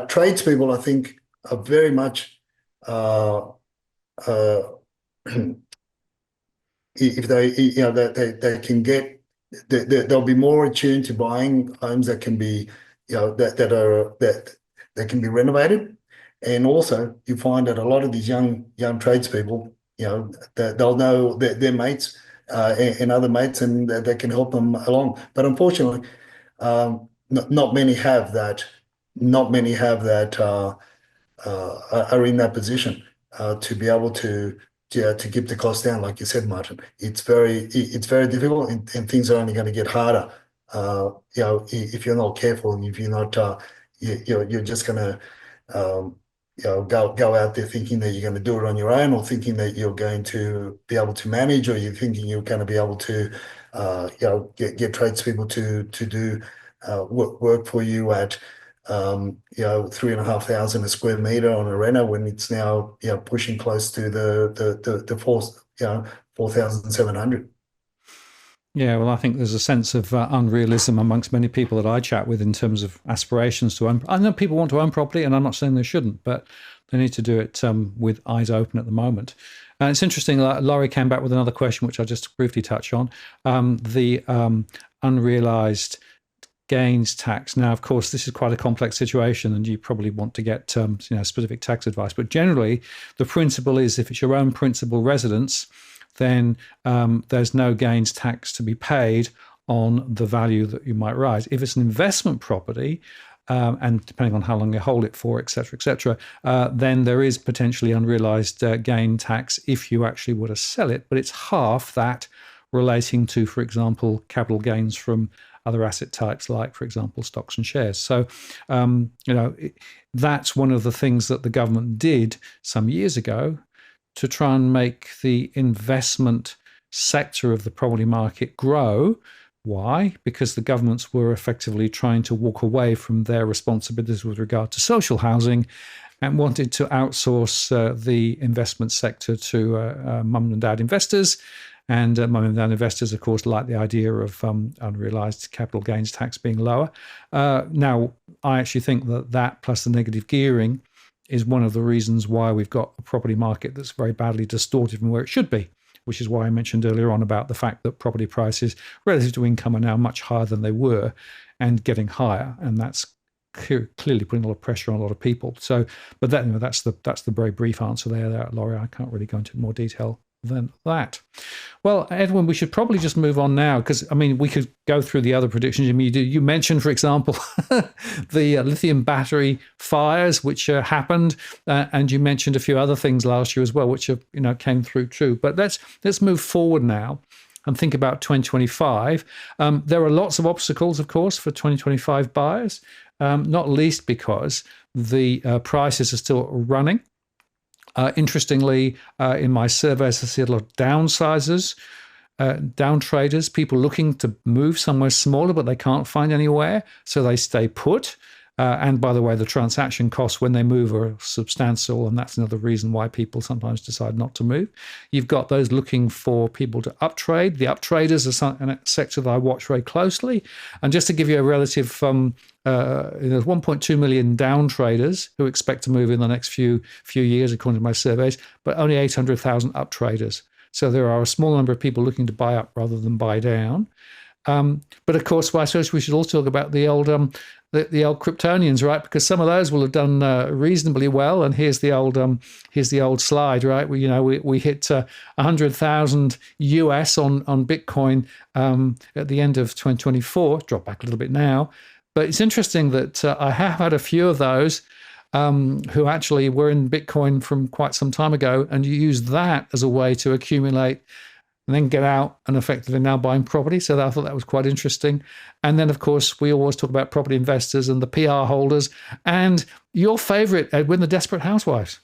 tradespeople, I think, are very much if they can get, they'll be more attuned to buying homes that can be that can be renovated. And also you find that a lot of these young tradespeople, that they'll know their mates and other mates, and that they can help them along. But unfortunately, not many have that. Not many have that are in that position to be able to keep the cost down, like you said, Martin. It's very difficult, and things are only going to get harder. If you're not careful, and if you're not you're just going to go out there thinking that you're going to do it on your own, or thinking that you're going to be able to manage, or you're thinking you're going to be able to get tradespeople to do work for you at 3,500 a square meter on a renter, when it's now pushing close to the four 4,700. Yeah, well, I think there's a sense of unrealism amongst many people that I chat with in terms of aspirations to own. I know people want to own property, and I'm not saying they shouldn't, but they need to do it with eyes open at the moment. And it's interesting, Laurie came back with another question, which I just briefly touch on, the unrealised gains tax. Now, of course, this is quite a complex situation, and you probably want to get specific tax advice. But generally, the principle is if it's your own principal residence, then there's no gains tax to be paid on the value that you might rise. If it's an investment property, and depending on how long you hold it for, et cetera, then there is potentially unrealized gain tax if you actually were to sell it, but it's half that relating to, for example, capital gains from other asset types like, for example, stocks and shares. So, that's one of the things that the government did some years ago to try and make the investment sector of the property market grow. Why? Because the governments were effectively trying to walk away from their responsibilities with regard to social housing and wanted to outsource the investment sector to mum and dad investors. And mum and dad investors, of course, like the idea of unrealized capital gains tax being lower. Now, I actually think that plus the negative gearing is one of the reasons why we've got a property market that's very badly distorted from where it should be, which is why I mentioned earlier on about the fact that property prices relative to income are now much higher than they were and getting higher. And that's clearly putting a lot of pressure on a lot of people. So, but that's the very brief answer there, Laurie. I can't really go into more detail than that. Well, Edwin, we should probably just move on now, because we could go through the other predictions. You mentioned, for example, the lithium battery fires which happened, and you mentioned a few other things last year as well, which came through true. But let's move forward now and think about 2025. There are lots of obstacles, of course, for 2025 buyers, not least because the prices are still running. Interestingly, in my surveys, I see a lot of downsizers, down traders, people looking to move somewhere smaller, but they can't find anywhere, so they stay put. And by the way, the transaction costs when they move are substantial, and that's another reason why people sometimes decide not to move. You've got those looking for people to uptrade. The uptraders are a sector that I watch very closely. And just to give you a relative, there's 1.2 million down traders who expect to move in the next few years, according to my surveys, but only 800,000 up traders. So there are a small number of people looking to buy up rather than buy down. But of course, I suppose we should also talk about the old Kryptonians, right? Because some of those will have done reasonably well. And here's the old slide, right? We hit 100,000 US on Bitcoin at the end of 2024. Dropped back a little bit now, but it's interesting that I have had a few of those who actually were in Bitcoin from quite some time ago, and you use that as a way to accumulate and then get out and effectively now buying property. So I thought that was quite interesting. And then, of course, we always talk about property investors and the PR holders. And your favorite, Edwin, the desperate housewives.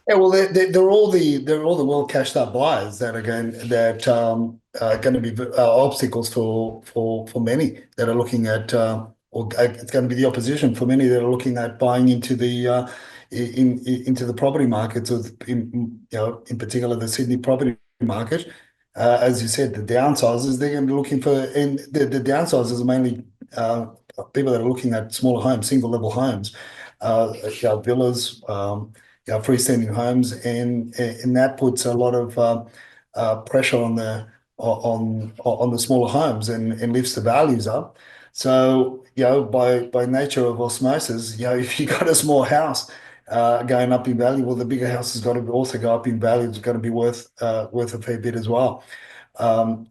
Yeah, well, they're all the well cashed up buyers that are going to be obstacles for many that are looking at, or it's going to be the opposition for many that are looking at buying into the into the property markets, in particular the Sydney property market. As you said, the downsizers, they're going to be looking for, and the downsizers are mainly people that are looking at smaller homes, single level homes, villas, freestanding homes, and that puts a lot of pressure on the smaller homes and lifts the values up. So by nature of osmosis, if you got a small house going up in value, well, the bigger house has got to also go up in value. It's going to be worth a fair bit as well. So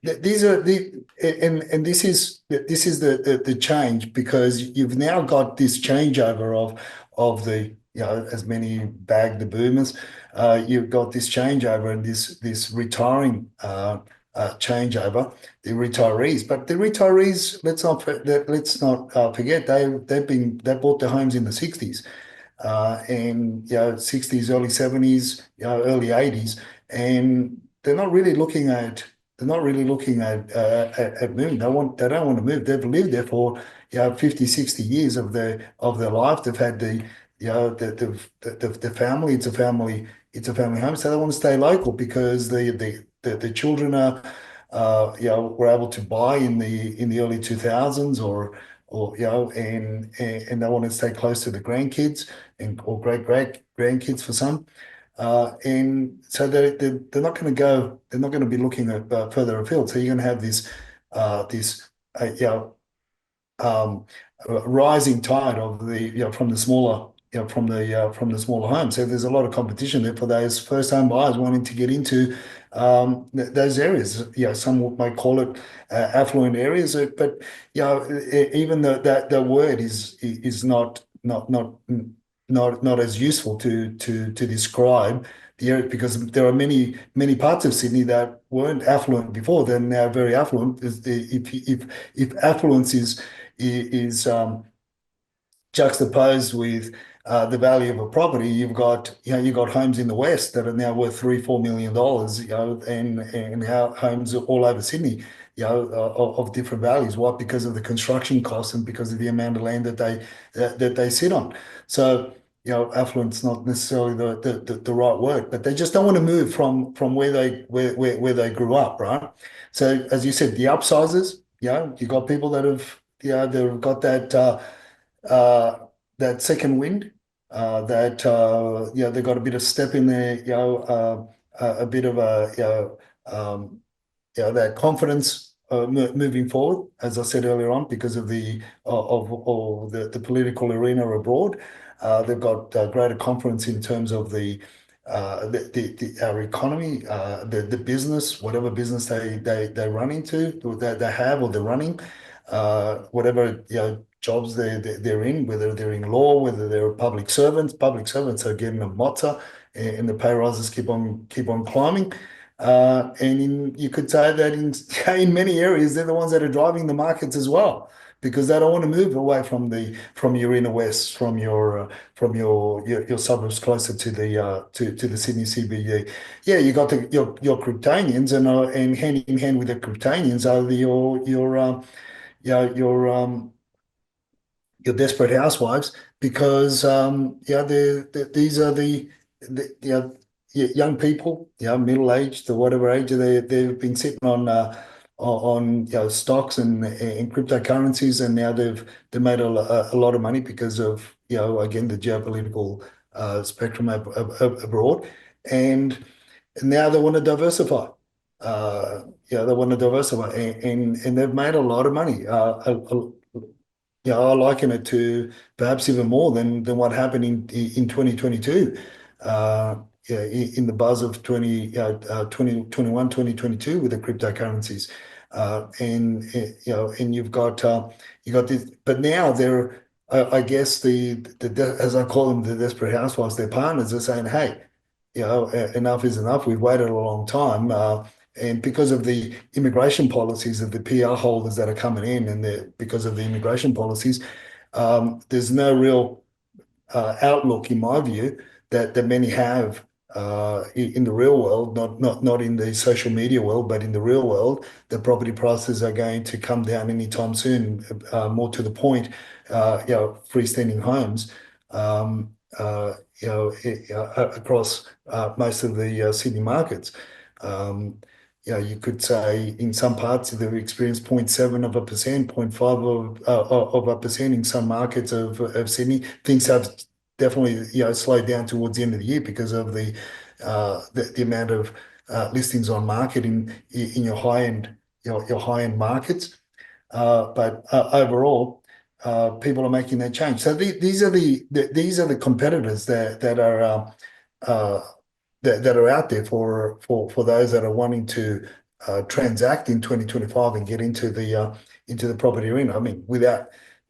these are this is the change, because you've now got this changeover of the as many bag the boomers. You've got this changeover and this retiring changeover, the retirees. But the retirees, let's not forget they bought their homes in the 60s, and 60s, early 70s, early 80s, and they're not really looking at moving. They don't want to move. They've lived there for 50, 60 years of their life. They've had the family. It's a family home, so they want to stay local because the children are were able to buy in the early 2000s, or and they want to stay close to the grandkids and or great grandkids for some. And so they're not going to go. They're not going to be looking at further afield. So you're going to have this um, rising tide of from the smaller from the smaller homes. So there's a lot of competition there for those first home buyers wanting to get into those areas. Some might call it affluent areas, but even though that word is not as useful to describe the area, because there are many parts of Sydney that weren't affluent before. They're now very affluent. If affluence is juxtaposed with the value of a property, you've got homes in the West that are now worth $3-4 million, and homes all over Sydney, of different values. What? Because of the construction costs and because of the amount of land that they sit on. So affluence not necessarily the right word, but they just don't want to move from where they grew up, right? So as you said, the upsizers, you got people that have they've got uh, that second wind, that they got a bit of step in there, a bit of that confidence moving forward, as I said earlier on, because of the political arena abroad. They've got greater confidence in terms of our economy, the business, whatever business they run into, that they have or they're running, whatever jobs they're in, whether they're in law, whether they're public servants. Public servants are getting a mozza, and the pay rises keep on climbing. You could say that in many areas, they're the ones that are driving the markets as well, because they don't want to move away from your inner west, from your suburbs closer to the Sydney CBD. Yeah, you got your Kryptonians, and hand in hand with the Kryptonians are your desperate housewives, because these are the young people, middle aged or whatever age they've been sitting on stocks and cryptocurrencies, and now they've made a lot of money because of again the geopolitical spectrum abroad, and now they want to diversify. They want to diversify, and they've made a lot of money. I liken it to perhaps even more than what happened in 2022. In the buzz of 2021, 2022 with the cryptocurrencies. And you got this, but now they're, I guess as I call them, the desperate housewives, their partners are saying, hey, enough is enough. We've waited a long time. And because of the immigration policies of the PR holders that are coming in, and because of the immigration policies, there's no real outlook, in my view, that many have in the real world, not in the social media world, but in the real world, the property prices are going to come down anytime soon. More to the point, freestanding homes, across most of the city markets. Um, you could say in some parts they've experienced 0.7%, 0.5 of a percent in some markets of Sydney. Things have definitely slowed down towards the end of the year because of the amount of listings on market in your high end markets. But overall, people are making that change. So these are the competitors uh, that are out there for those that are wanting to transact in 2025 and get into the property arena. I mean,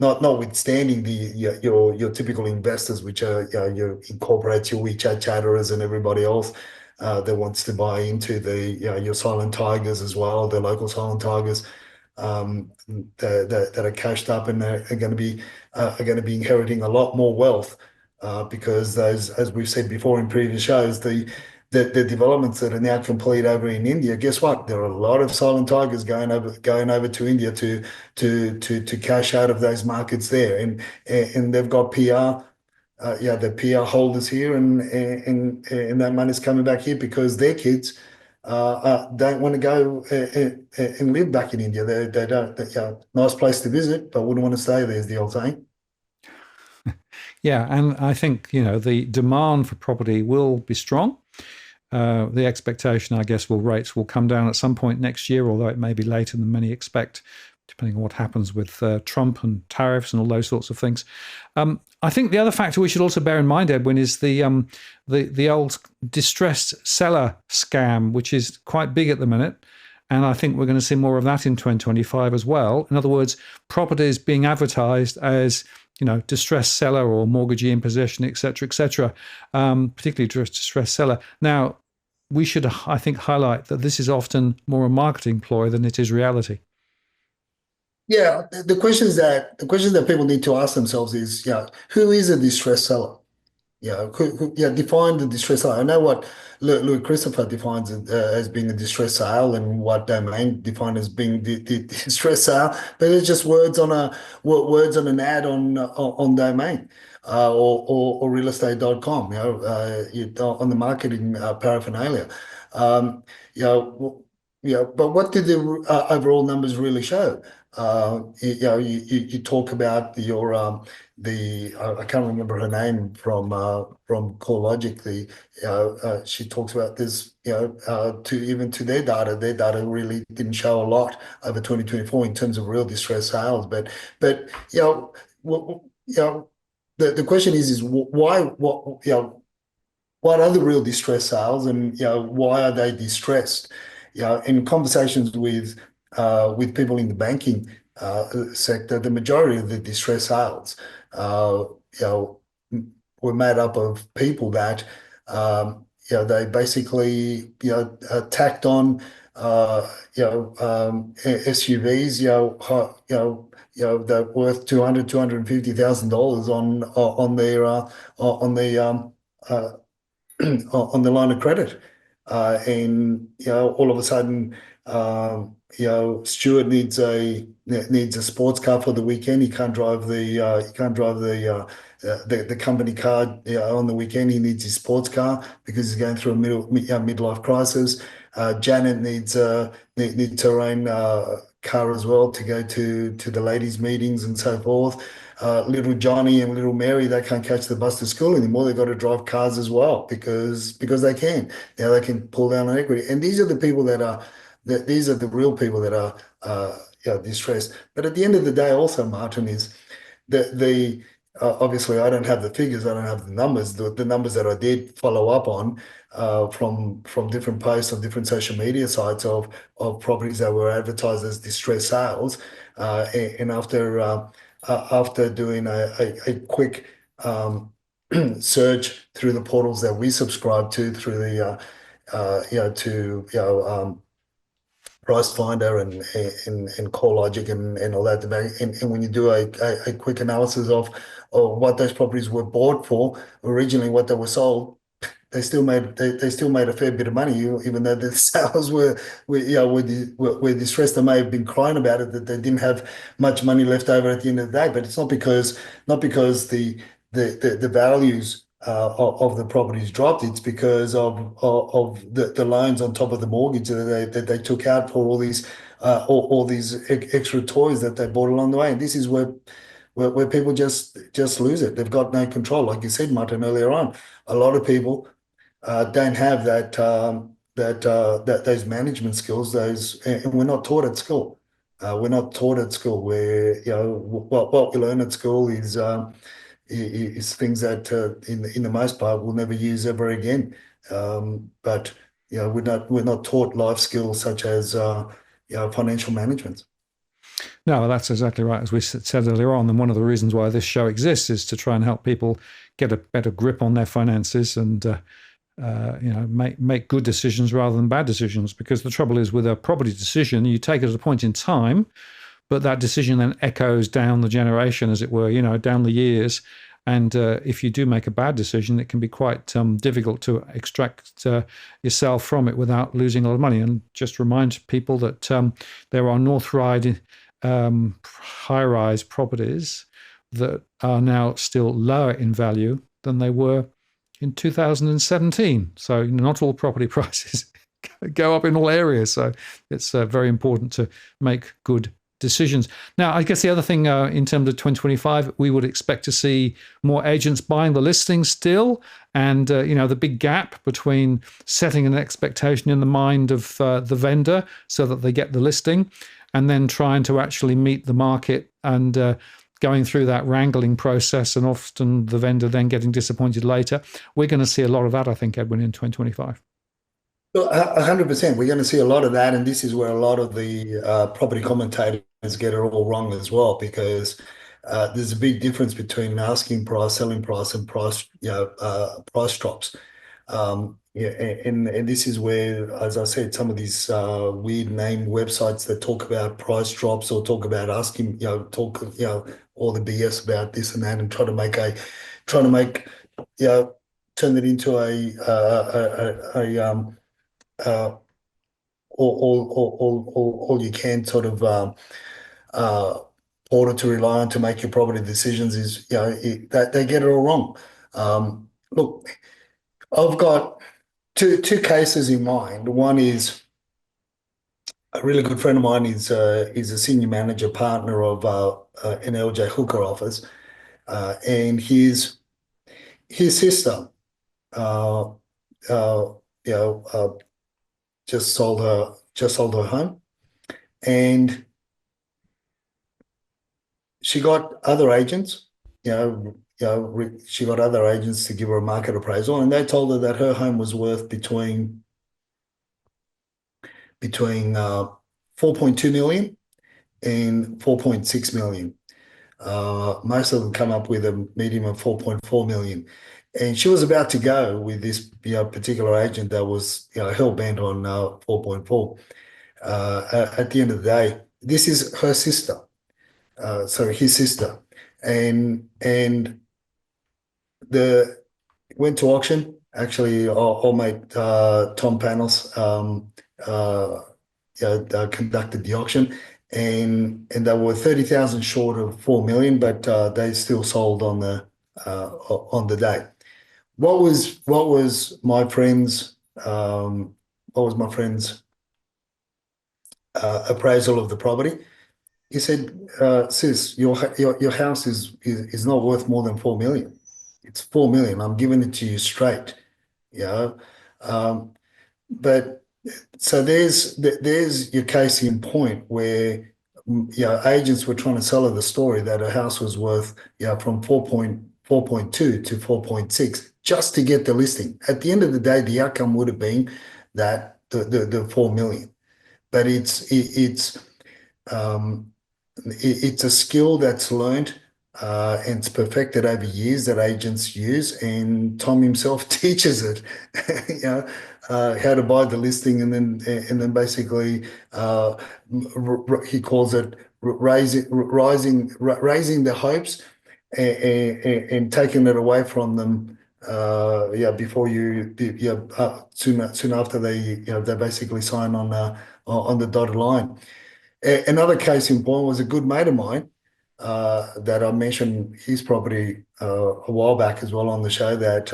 notwithstanding your typical investors, which are your incorporates, your WeChat chatterers, and everybody else. that wants to buy into your silent tigers as well, the local silent tigers, that are cashed up and are going to be inheriting a lot more wealth, because those, as we've said before in previous shows, the developments that are now complete over in India. Guess what? There are a lot of silent tigers going over to India to cash out of those markets there, and they've got PR. The PR holders here, and that money's coming back here because their kids don't want to go and live back in India. They don't. Nice place to visit, but wouldn't want to stay there, is the old saying. Yeah, and I think the demand for property will be strong. The expectation, I guess, rates will come down at some point next year, although it may be later than many expect, depending on what happens with Trump and tariffs and all those sorts of things. I think the other factor we should also bear in mind, Edwin, is the old distressed seller scam, which is quite big at the minute. And I think we're going to see more of that in 2025 as well. In other words, properties being advertised as distressed seller or mortgagee in possession, et cetera, particularly distressed seller. Now, we should, I think, highlight that this is often more a marketing ploy than it is reality. Yeah, the questions that people need to ask themselves is, who is a distressed seller? Define the distress sale. I know what Louis Christopher defines it as being a distress sale, and what Domain defined as being the distress sale. But it's just words on an ad on Domain, or realestate.com. On the marketing paraphernalia. Um, you know, but what did the overall numbers really show? You talk about I can't remember her name from CoreLogic. She talks about this, to their data. Their data really didn't show a lot over 2024 in terms of real distress sales. But the question is why, what are the real distress sales, and why are they distressed? In conversations with people in the banking sector, the majority of the distress sales, were made up of people that, they basically, tacked on, SUVs, that worth $250,000 on the line of credit, and all of a sudden, Stuart needs a sports car for the weekend. He can't drive the company car on the weekend. He needs his sports car because he's going through a midlife crisis. Janet needs her own car as well to go to the ladies' meetings and so forth. Little Johnny and little Mary, they can't catch the bus to school anymore. They've got to drive cars as well because they can. Now they can pull down on equity. And these are the people these are the real people that are distressed. But at the end of the day, also, Martin, is obviously I don't have the figures, I don't have the numbers. The numbers that I did follow up on from different posts on different social media sites of properties that were advertised as distressed sales, and after doing a quick search through the portals that we subscribe to, through the Price Finder and CoreLogic and all that, and when you do a quick analysis of what those properties were bought for originally, what they were sold, they still made a fair bit of money, even though the sales were distressed. They may have been crying about it, that they didn't have much money left over at the end of the day. But it's not because the values of the properties dropped. It's because of the loans on top of the mortgage that they took out for all these extra toys that they bought along the way. And this is where people just lose it. They've got no control. Like you said, Martin, earlier on, a lot of people don't have those management skills. And we're not taught at school. We're not taught at school. Where what we learn at school is things that in the most part we'll never use ever again. But we're not taught life skills such as financial management. No, that's exactly right. As we said earlier on, and one of the reasons why this show exists is to try and help people get a better grip on their finances and make good decisions rather than bad decisions. Because the trouble is with a property decision, you take it at a point in time, but that decision then echoes down the generation, as it were, down the years. And if you do make a bad decision, it can be quite difficult to extract yourself from it without losing a lot of money. And just remind people that there are North Ryde high-rise properties that are now still lower in value than they were in 2017. So not all property prices go up in all areas. So it's very important to make good decisions. Now, I guess the other thing in terms of 2025, we would expect to see more agents buying the listings still. And, the big gap between setting an expectation in the mind of the vendor so that they get the listing and then trying to actually meet the market and going through that wrangling process, and often the vendor then getting disappointed later. We're going to see a lot of that, I think, Edwin, in 2025. Well, 100%. We're going to see a lot of that, and this is where a lot of the property commentators get it all wrong as well, because there's a big difference between asking price, selling price, and price drops. And this is where, as I said, some of these weird name websites that talk about price drops or talk about asking, all the BS about this and that, and trying to make, turn it into all you can sort of order to rely on to make your property decisions is, that they get it all wrong. Look, I've got two cases in mind. One is a really good friend of mine is a senior manager partner of an LJ Hooker office, and his sister, uh, uh, you know, uh, just sold her home, and she got other agents. She got other agents to give her a market appraisal, and they told her that her home was worth between 4.2 million and 4.6 million. Most of them come up with a medium of 4.4 million. And she was about to go with this particular agent that was hell bent on 4.4. At the end of the day, this is her sister, so his sister, and the went to auction. Actually, our mate Tom Panos conducted the auction, and they were 30,000 short of 4 million, but they still sold on the day. What was my friend's appraisal of the property? He said, "Sis, your house is not worth more than 4 million. It's 4 million. I'm giving it to you straight." You know, um, but so there's your case in point where agents were trying to sell her the story that her house was worth from 4.2 to 4.6 just to get the listing. At the end of the day, the outcome would have been that the 4 million. But um, it's a skill that's learned and it's perfected over years that agents use, and Tom himself teaches it. How to buy the listing, and then basically he calls it raising the hopes and taking it away from them. Before soon after they basically sign on the dotted line. Another case in point was a good mate of mine that I mentioned his property a while back as well on the show, that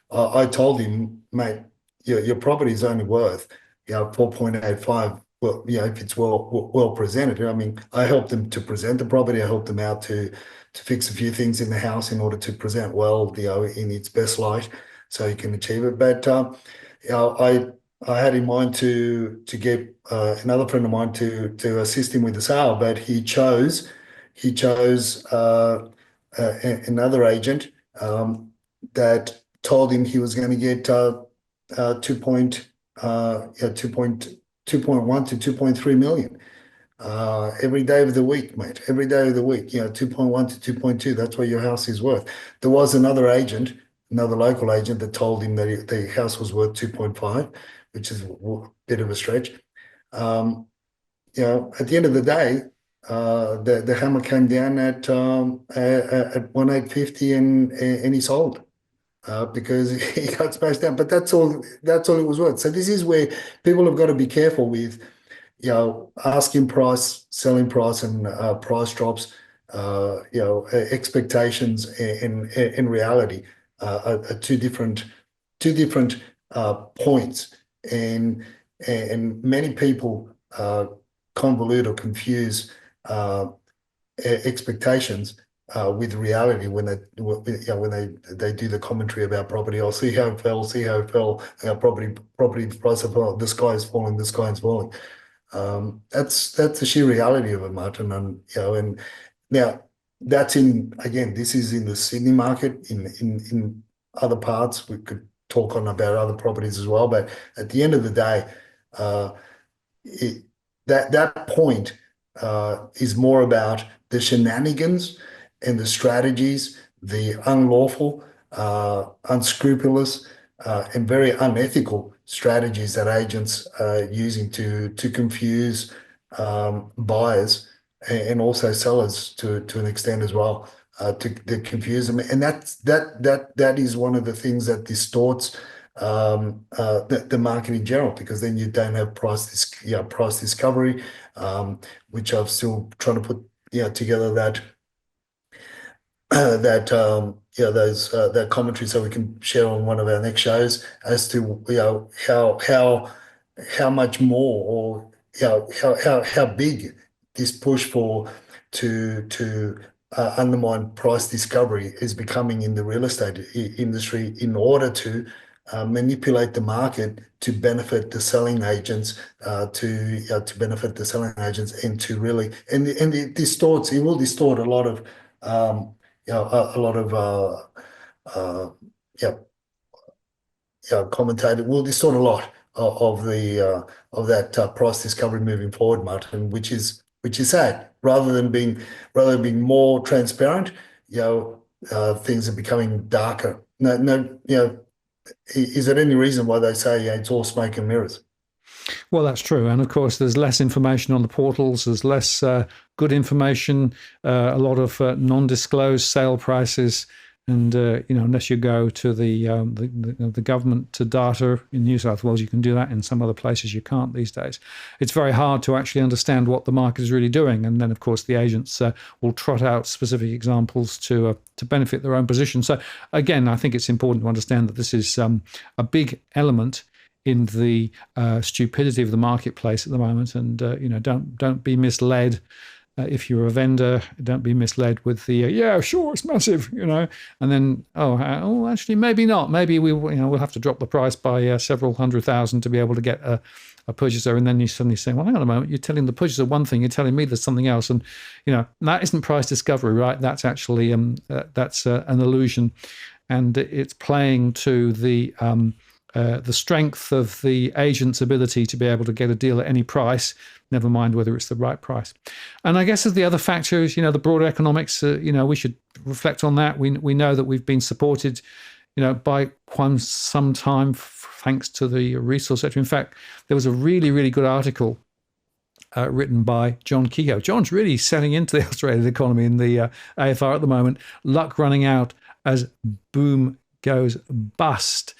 I told him, mate, your property is only worth 4.85. Well, if it's well presented. I mean, I helped them to present the property. I helped them out to fix a few things in the house in order to present well, in its best light, so you can achieve it. But I had in mind to get another friend of mine to assist him with the sale, but he chose another agent that told him he was going to get 2.1 to 2.3 million every day of the week, mate. Every day of the week, 2.1 to 2.2. That's what your house is worth. There was another agent another local agent that told him that the house was worth 2.5, which is a bit of a stretch. Um, at the end of the day, the hammer came down at 1,850, and he sold because he got smashed down. But that's all it was worth. So this is where people have got to be careful with, asking price, selling price, and price drops. Expectations and reality are two different points, and many people convolute or confuse expectations with reality when they do the commentary about property. I'll see how it fell, property price of the sky is falling, the sky is falling. That's the sheer reality of it, Martin. And now that's this is in the Sydney market. In other parts, we could talk on about other properties as well. But at the end of the day, uh, that point is more about the shenanigans and the strategies, the unlawful, unscrupulous, and very unethical strategies that agents are using to confuse buyers and also sellers to an extent as well, to confuse them. And that is one of the things that distorts the market in general, because then you don't have price discovery, which I'm still trying to put together that commentary so we can share on one of our next shows as to how much more, or how big this push to undermine price discovery is becoming in the real estate industry, in order to manipulate the market to benefit the selling agents, to benefit the selling agents, and to really, and it will distort a lot of a lot of uh, yeah commentator will distort a lot of that price discovery moving forward, Martin, which is sad. Rather than being more transparent, things are becoming darker. No, is there any reason why they say it's all smoke and mirrors? Well, that's true. And of course, there's less information on the portals. There's less good information, a lot of non-disclosed sale prices. And, unless you go to the government to data in New South Wales, you can do that. In some other places, you can't these days. It's very hard to actually understand what the market is really doing. And then, of course, the agents will trot out specific examples to benefit their own position. So, again, I think it's important to understand that this is a big element in the stupidity of the marketplace at the moment. And, don't be misled. If you're a vendor, don't be misled with the yeah, sure, it's massive, and then actually maybe not. Maybe we'll have to drop the price by several $100,000 to be able to get a purchaser, and then you suddenly say, well, hang on a moment, you're telling the purchaser one thing, you're telling me there's something else, and that isn't price discovery, right? That's actually that's an illusion, and it's playing to the strength of the agent's ability to be able to get a deal at any price, never mind whether it's the right price. And I guess as the other factor is, the broader economics, we should reflect on that. We know that we've been supported, by some time thanks to the resource sector. In fact, there was a really, really good article written by John Kehoe. John's really selling into the Australian economy in the AFR at the moment. Luck running out as boom goes bust.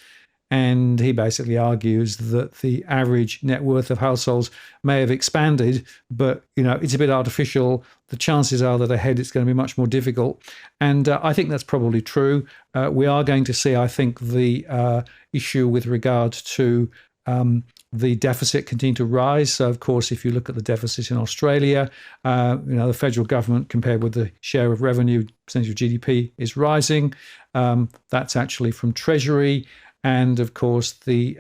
And he basically argues that the average net worth of households may have expanded, but it's a bit artificial. The chances are that ahead it's going to be much more difficult. And I think that's probably true. We are going to see, I think, the issue with regard to the deficit continue to rise. So, of course, if you look at the deficit in Australia, the federal government, compared with the share of revenue, percentage of GDP, is rising. That's actually from Treasury. And of course, the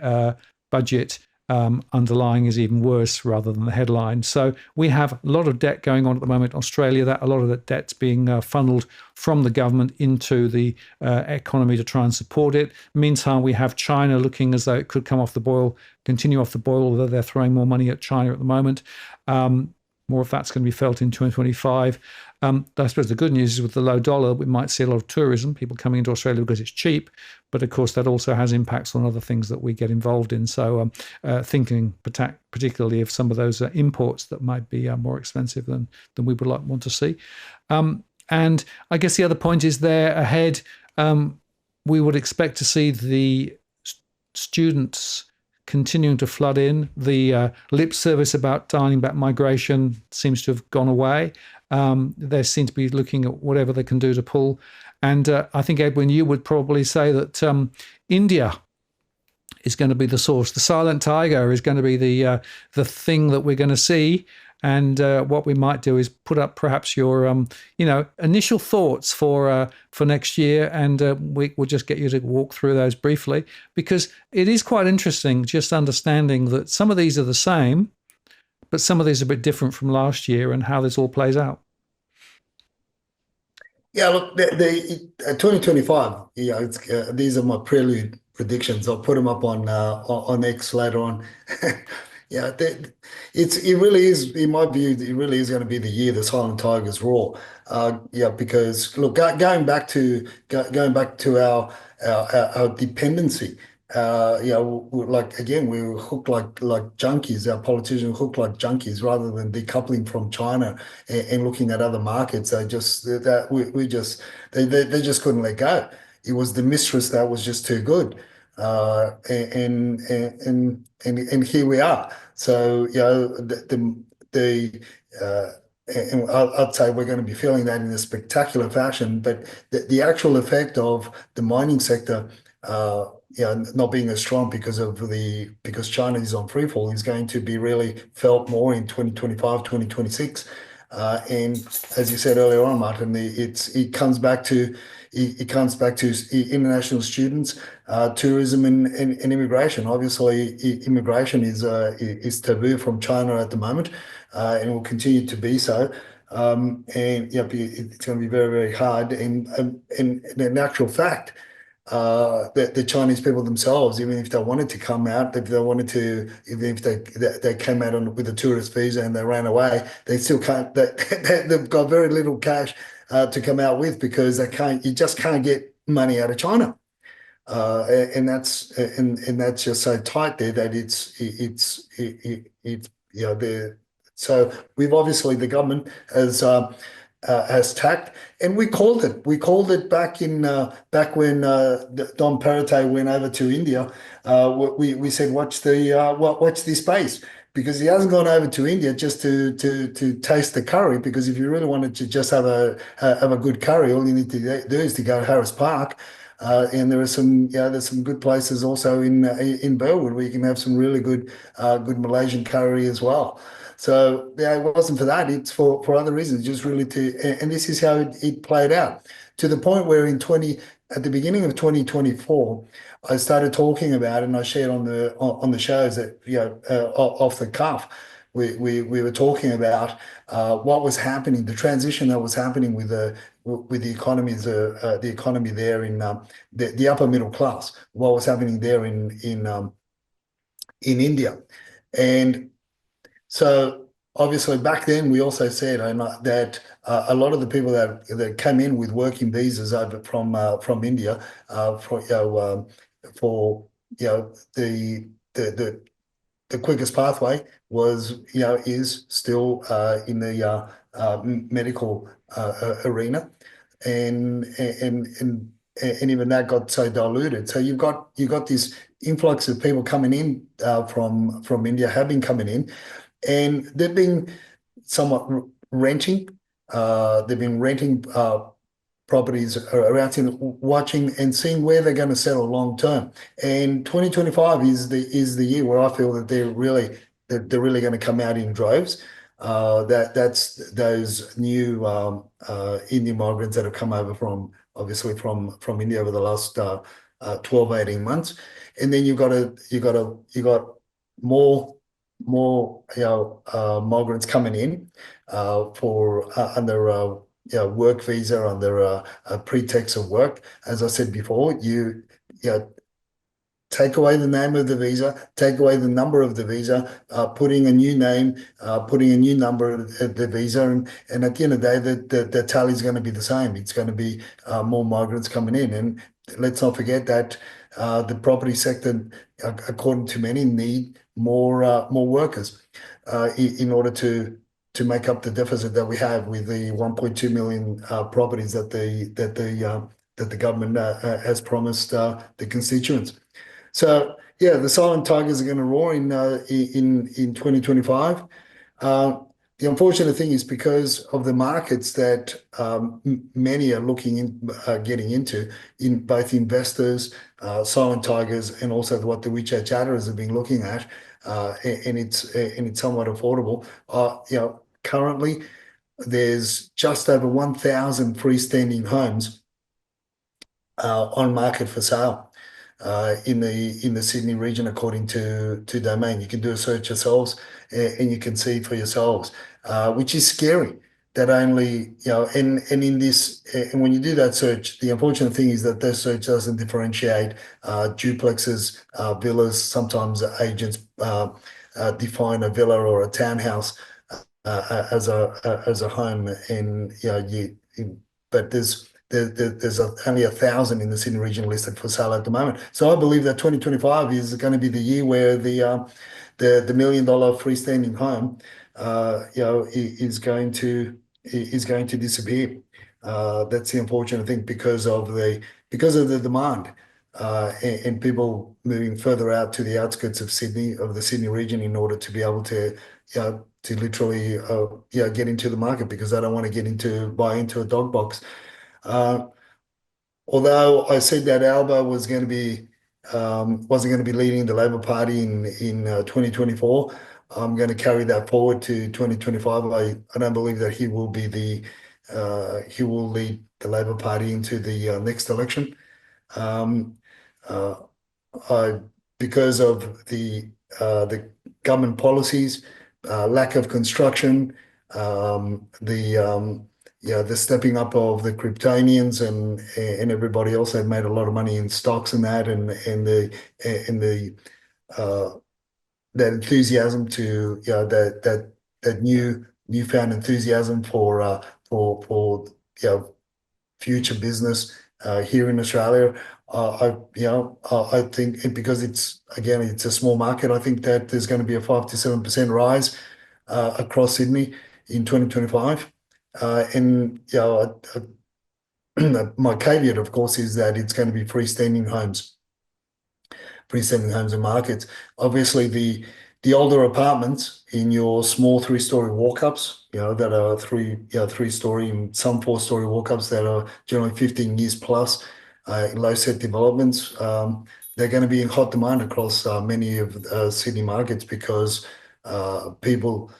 budget underlying is even worse rather than the headline. So we have a lot of debt going on at the moment in Australia. That a lot of that debt's being funneled from the government into the economy to try and support it. Meantime, we have China looking as though it could come off the boil, continue off the boil, although they're throwing more money at China at the moment. more of that's going to be felt in 2025. I suppose the good news is with the low dollar, we might see a lot of tourism, people coming into Australia because it's cheap. But of course, that also has impacts on other things that we get involved in. So thinking particularly of some of those imports that might be more expensive than we would want to see. And I guess the other point is there ahead, we would expect to see the students continuing to flood in. The lip service about dialing back migration seems to have gone away. They seem to be looking at whatever they can do to pull. And I think, Edwin, you would probably say that India is going to be the source. The silent tiger is going to be the thing that we're going to see. And what we might do is put up perhaps your initial thoughts for next year, and we'll just get you to walk through those briefly, because it is quite interesting just understanding that some of these are the same, but some of these are a bit different from last year, and how this all plays out. Yeah, look, the 2025. These are my prelude predictions. I'll put them up on X later on. Yeah, it really is, in my view, it really is going to be the year the Silent Tigers roar. Yeah, because look, going back to our dependency. Like again, we were hooked like junkies. Our politicians hooked like junkies, rather than decoupling from China and looking at other markets. They just couldn't let go. It was the mistress that was just too good. And here we are. So and I'd say we're going to be feeling that in a spectacular fashion. But the actual effect of the mining sector, not being as strong because China is on free fall, is going to be really felt more in 2025, 2026. And as you said earlier on, Martin, it comes back to international students, tourism, and immigration. Obviously, immigration is taboo from China at the moment, and will continue to be so. And it's going to be very, very hard. And in actual fact, the Chinese people themselves, even if they wanted to come out, even if they came out with a tourist visa and they ran away, they still can't. They've got very little cash to come out with, because they can't. You just can't get money out of China, and that's just so tight there that so we've obviously, the government has tacked, and we called it. We called it back when Don Perrottet went over to India. We said, watch this space, because he hasn't gone over to India just to taste the curry. Because if you really wanted to just have a good curry, all you need to do is to go to Harris Park. And there's some good places also in Burwood where you can have some really good Malaysian curry as well. So yeah, it wasn't for that. It's for other reasons, just really and this is how it played out, to the point where at the beginning of 2024, I started talking about it, and I shared on the shows that, off the cuff, we were talking about what was happening, the transition that was happening with the economies, the economy there in the upper middle class, what was happening there in India. And so obviously back then we also said that a lot of the people that came in with working visas over from India, for the quickest pathway is still in the medical arena, and even that got so diluted. So you've got this influx of people coming in from India, have been coming in, and they've been somewhat renting. They've been renting properties around here, watching and seeing where they're going to settle long term. And 2025 is the year where I feel that they're really going to come out in droves. That's those new Indian migrants that have come over from India over the last 12, 18 months. And then you've got more migrants coming in for under work visa, under a pretext of work. As I said before, take away the name of the visa, take away the number of the visa, putting a new name, putting a new number of the visa, and at the end of the day, the tally is going to be the same. It's going to be more migrants coming in, and let's not forget that the property sector, according to many, need more workers in order to make up the deficit that we have with the 1.2 million properties that the government has promised the constituents. So yeah, the silent tigers are going to roar in 2025. The unfortunate thing is because of the markets that many are getting into, in both investors, silent tigers, and also what the WeChat chatterers have been looking at, and it's somewhat affordable. Currently there's just over 1,000 freestanding homes on market for sale in the Sydney region, according to Domain. You can do a search yourselves, and you can see for yourselves, which is scary. That only, and in this, and when you do that search, the unfortunate thing is that this search doesn't differentiate duplexes, villas. Sometimes agents define a villa or a townhouse as a home, and but there's only 1,000 in the Sydney region listed for sale at the moment. So I believe that 2025 is going to be the year where the $1 million freestanding home, is going to disappear. That's the unfortunate thing because of the demand. And people moving further out to the outskirts of Sydney, of the Sydney region, in order to be able to literally get into the market, because they don't want to buy into a dog box. Although I said that Alba wasn't going to be leading the Labor Party in 2024, I'm going to carry that forward to 2025. I don't believe that he will lead the Labor Party into the next election. Because of the government policies, lack of construction, the stepping up of the Kryptonians and everybody else that made a lot of money in stocks and that, and that enthusiasm to that newfound enthusiasm for future business here in Australia. I think because it's a small market, I think that there's going to be a 5 to 7% rise across Sydney in 2025. And my caveat, of course, is that it's going to be freestanding homes and markets. Obviously, the older apartments in your small 3-story walk-ups, that are three-story and some 4-story walk-ups that are generally 15 years plus, in low-set developments, they're going to be in hot demand across many of Sydney markets, because people,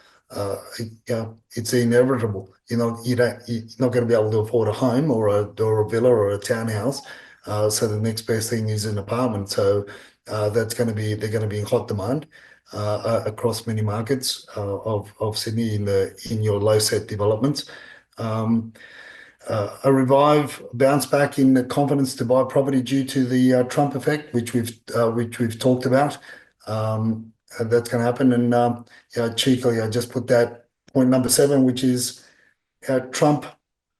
it's inevitable. You're not going to be able to afford a home or a villa or a townhouse. So the next best thing is an apartment. So they're going to be in hot demand across many markets of Sydney in your low set developments. A bounce back in the confidence to buy property due to the Trump effect, which we've talked about. That's going to happen. And cheekily, I just put that point number 7, which is Trump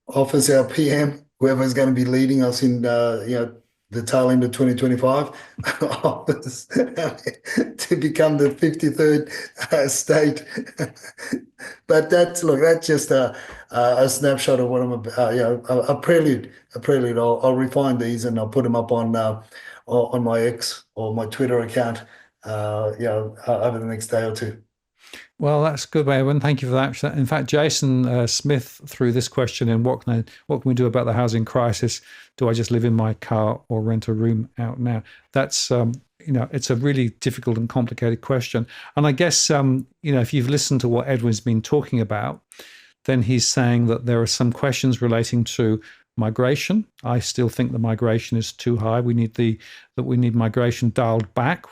offers our PM, whoever's going to be leading us in the tail end of 2025, offers to become the 53rd state. But that's just a snapshot of what I'm about. A prelude. I'll refine these and I'll put them up on my X or my Twitter account over the next day or two. Well, that's good, Edwin. Thank you for that. In fact, Jason Smith threw this question in: what can we do about the housing crisis? Do I just live in my car or rent a room out now? That's it's a really difficult and complicated question. And I guess if you've listened to what Edwin's been talking about, then he's saying that there are some questions relating to migration. I still think the migration is too high. We need migration dialed back.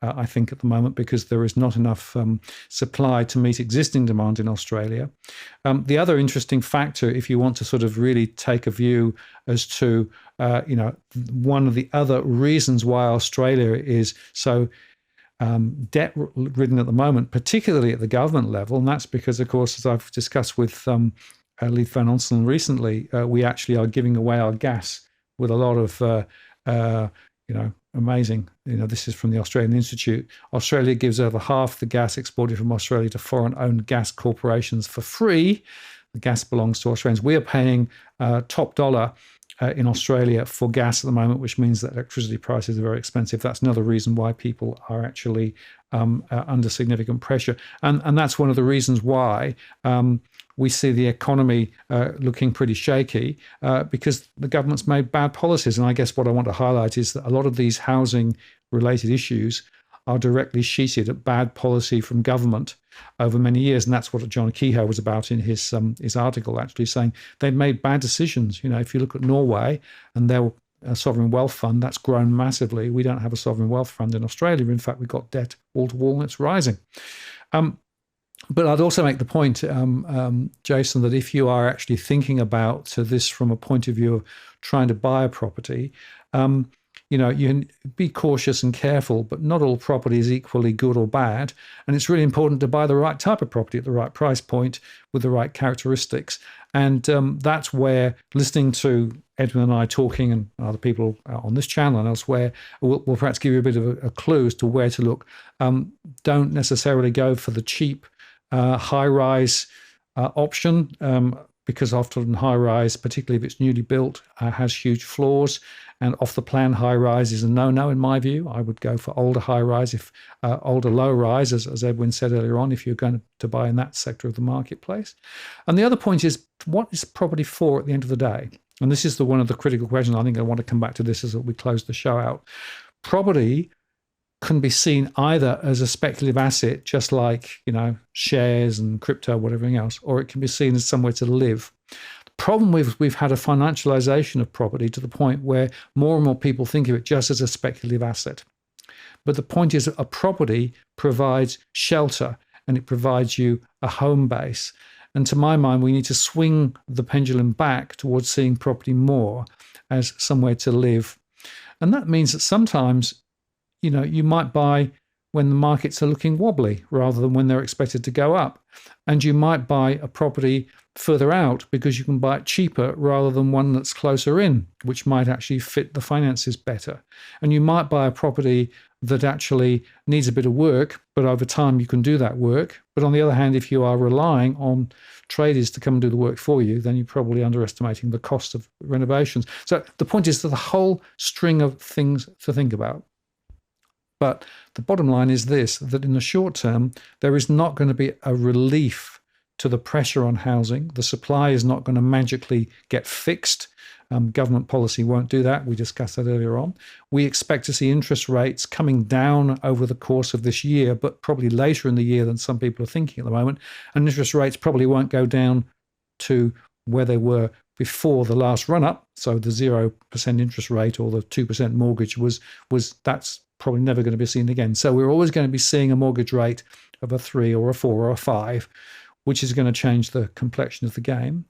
I think, at the moment, because there is not enough supply to meet existing demand in Australia. The other interesting factor, if you want to sort of really take a view as to, one of the other reasons why Australia is so debt ridden at the moment, particularly at the government level, and that's because, of course, as I've discussed with Leith Van Onselen recently, we actually are giving away our gas with a lot of, amazing. This is from the Australian Institute. Australia gives over half the gas exported from Australia to foreign-owned gas corporations for free. The gas belongs to Australians. We are paying top dollar in Australia for gas at the moment, which means that electricity prices are very expensive. That's another reason why people are actually under significant pressure. And that's one of the reasons why we see the economy looking pretty shaky, because the government's made bad policies. And I guess what I want to highlight is that a lot of these housing-related issues are directly sheeted at bad policy from government over many years. And that's what John Kehoe was about in his article, actually saying they've made bad decisions. If you look at Norway and their sovereign wealth fund, that's grown massively. We don't have a sovereign wealth fund in Australia. In fact, we've got debt wall to wall and it's rising. But I'd also make the point, Jason, that if you are actually thinking about this from a point of view of trying to buy a property, you be cautious and careful, but not all property is equally good or bad. And it's really important to buy the right type of property at the right price point with the right characteristics. And that's where listening to Edwin and I talking, and other people on this channel and elsewhere, will perhaps give you a bit of a clue as to where to look. Don't necessarily go for the cheap high-rise option, because often high-rise, particularly if it's newly built, has huge floors, and off-the-plan high-rise is a no-no in my view. I would go for older high-rise, older low-rise, as Edwin said earlier on, if you're going to buy in that sector of the marketplace. And the other point is, what is property for at the end of the day? And this is one of the critical questions. I think I want to come back to this as we close the show out. Property can be seen either as a speculative asset, just like, shares and crypto, whatever else, or it can be seen as somewhere to live. The problem we've had a financialization of property to the point where more and more people think of it just as a speculative asset. But the point is that a property provides shelter and it provides you a home base. And to my mind, we need to swing the pendulum back towards seeing property more as somewhere to live. And that means that sometimes you might buy when the markets are looking wobbly rather than when they're expected to go up. And you might buy a property further out because you can buy it cheaper rather than one that's closer in, which might actually fit the finances better. And you might buy a property that actually needs a bit of work, but over time you can do that work. But on the other hand, if you are relying on traders to come and do the work for you, then you're probably underestimating the cost of renovations. So the point is that the whole string of things to think about. But the bottom line is this, that in the short term, there is not going to be a relief to the pressure on housing. The supply is not going to magically get fixed. Government policy won't do that. We discussed that earlier on. We expect to see interest rates coming down over the course of this year, but probably later in the year than some people are thinking at the moment. And interest rates probably won't go down to where they were before the last run-up. So the 0% interest rate or the 2% mortgage that's probably never going to be seen again. So we're always going to be seeing a mortgage rate of a 3 or a 4 or a 5, which is going to change the complexion of the game.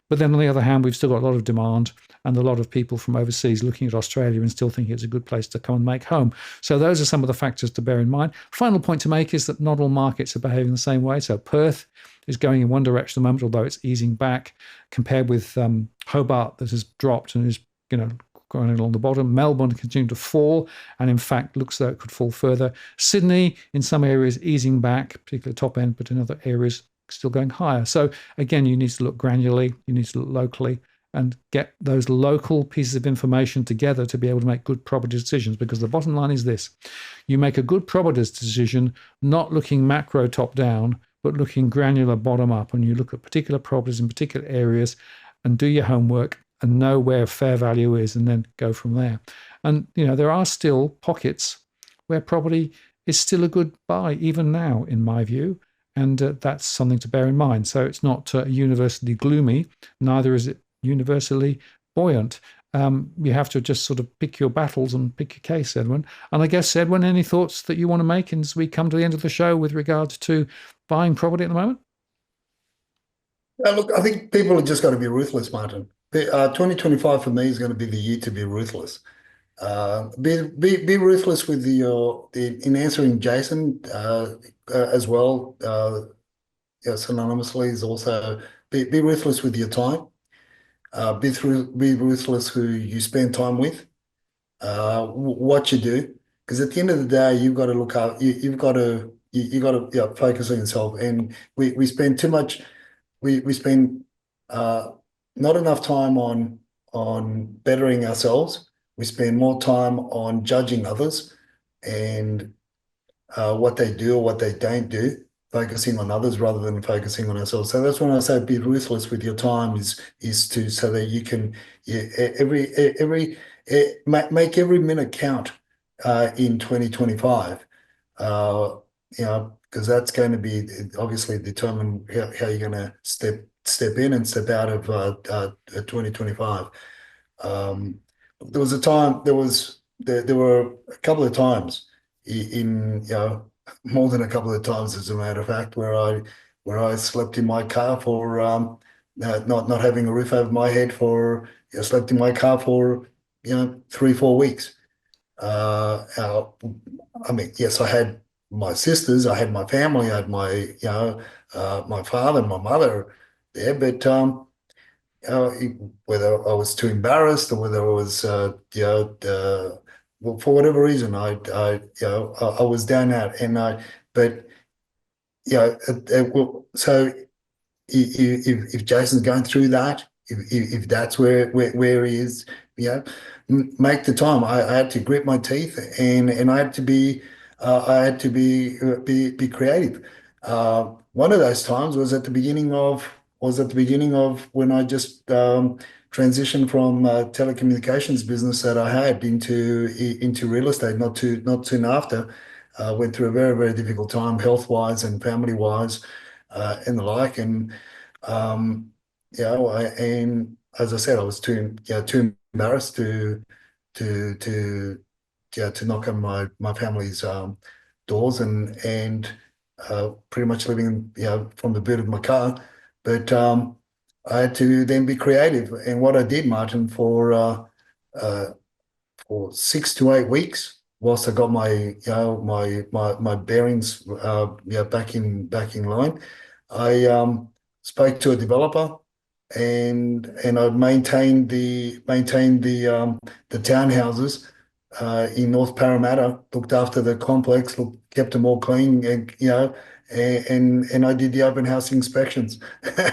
But then on the other hand, we've still got a lot of demand and a lot of people from overseas looking at Australia and still thinking it's a good place to come and make home. So those are some of the factors to bear in mind. Final point to make is that not all markets are behaving the same way. So Perth is going in one direction at the moment, although it's easing back, compared with Hobart that has dropped and is, going along the bottom. Melbourne continued to fall, and in fact looks though it could fall further. Sydney, in some areas, easing back, particularly top end, but in other areas, still going higher. So again, you need to look granularly, you need to look locally, and get those local pieces of information together to be able to make good property decisions. Because the bottom line is this: you make a good property decision not looking macro top down, but looking granular bottom up, and you look at particular properties in particular areas and do your homework and know where fair value is, and then go from there. And, there are still pockets where property is still a good buy, even now, in my view. And that's something to bear in mind. So it's not universally gloomy, neither is it universally buoyant. You have to just sort of pick your battles and pick your case, Edwin. And I guess, Edwin, any thoughts that you want to make as we come to the end of the show with regards to buying property at the moment? Look, I think people have just got to be ruthless, Martin. 2025 for me is going to be the year to be ruthless. Be ruthless with in answering Jason as well. Synonymously is also be ruthless with your time. Be ruthless who you spend time with. What you do, because at the end of the day, you've got to look up. You've got to focus on yourself. And we spend too much. We spend not enough time on bettering ourselves. We spend more time on judging others and what they do or what they don't do, focusing on others rather than focusing on ourselves. So that's when I say be ruthless with your time is to so that you can make every minute count in 2025. Because that's going to be obviously determine how you're going to step in and step out of 2025. There was a time, there were a couple of times in more than a couple of times, as a matter of fact, where I slept in my car for not having a roof over my head slept in my car for 3-4 weeks. I mean, yes, I had my sisters, I had my family, I had my my father and my mother there, but whether I was too embarrassed or whether I was well, for whatever reason, I was down out, but so if Jason's going through that, if that's where he is, make the time. I had to grit my teeth, and I had to be creative. One of those times was at the beginning of when I just transitioned from telecommunications business that I had into real estate. Not soon after, went through a very, very difficult time, health wise and family wise, and the like. And and as I said, I was too embarrassed to knock on my family's doors and pretty much living from the boot of my car. But I had to then be creative, and what I did, Martin, for 6 to 8 weeks, whilst I got my bearings back in line, I spoke to a developer, and I maintained the townhouses in North Parramatta, looked after the complex, kept them all clean, and I did the open house inspections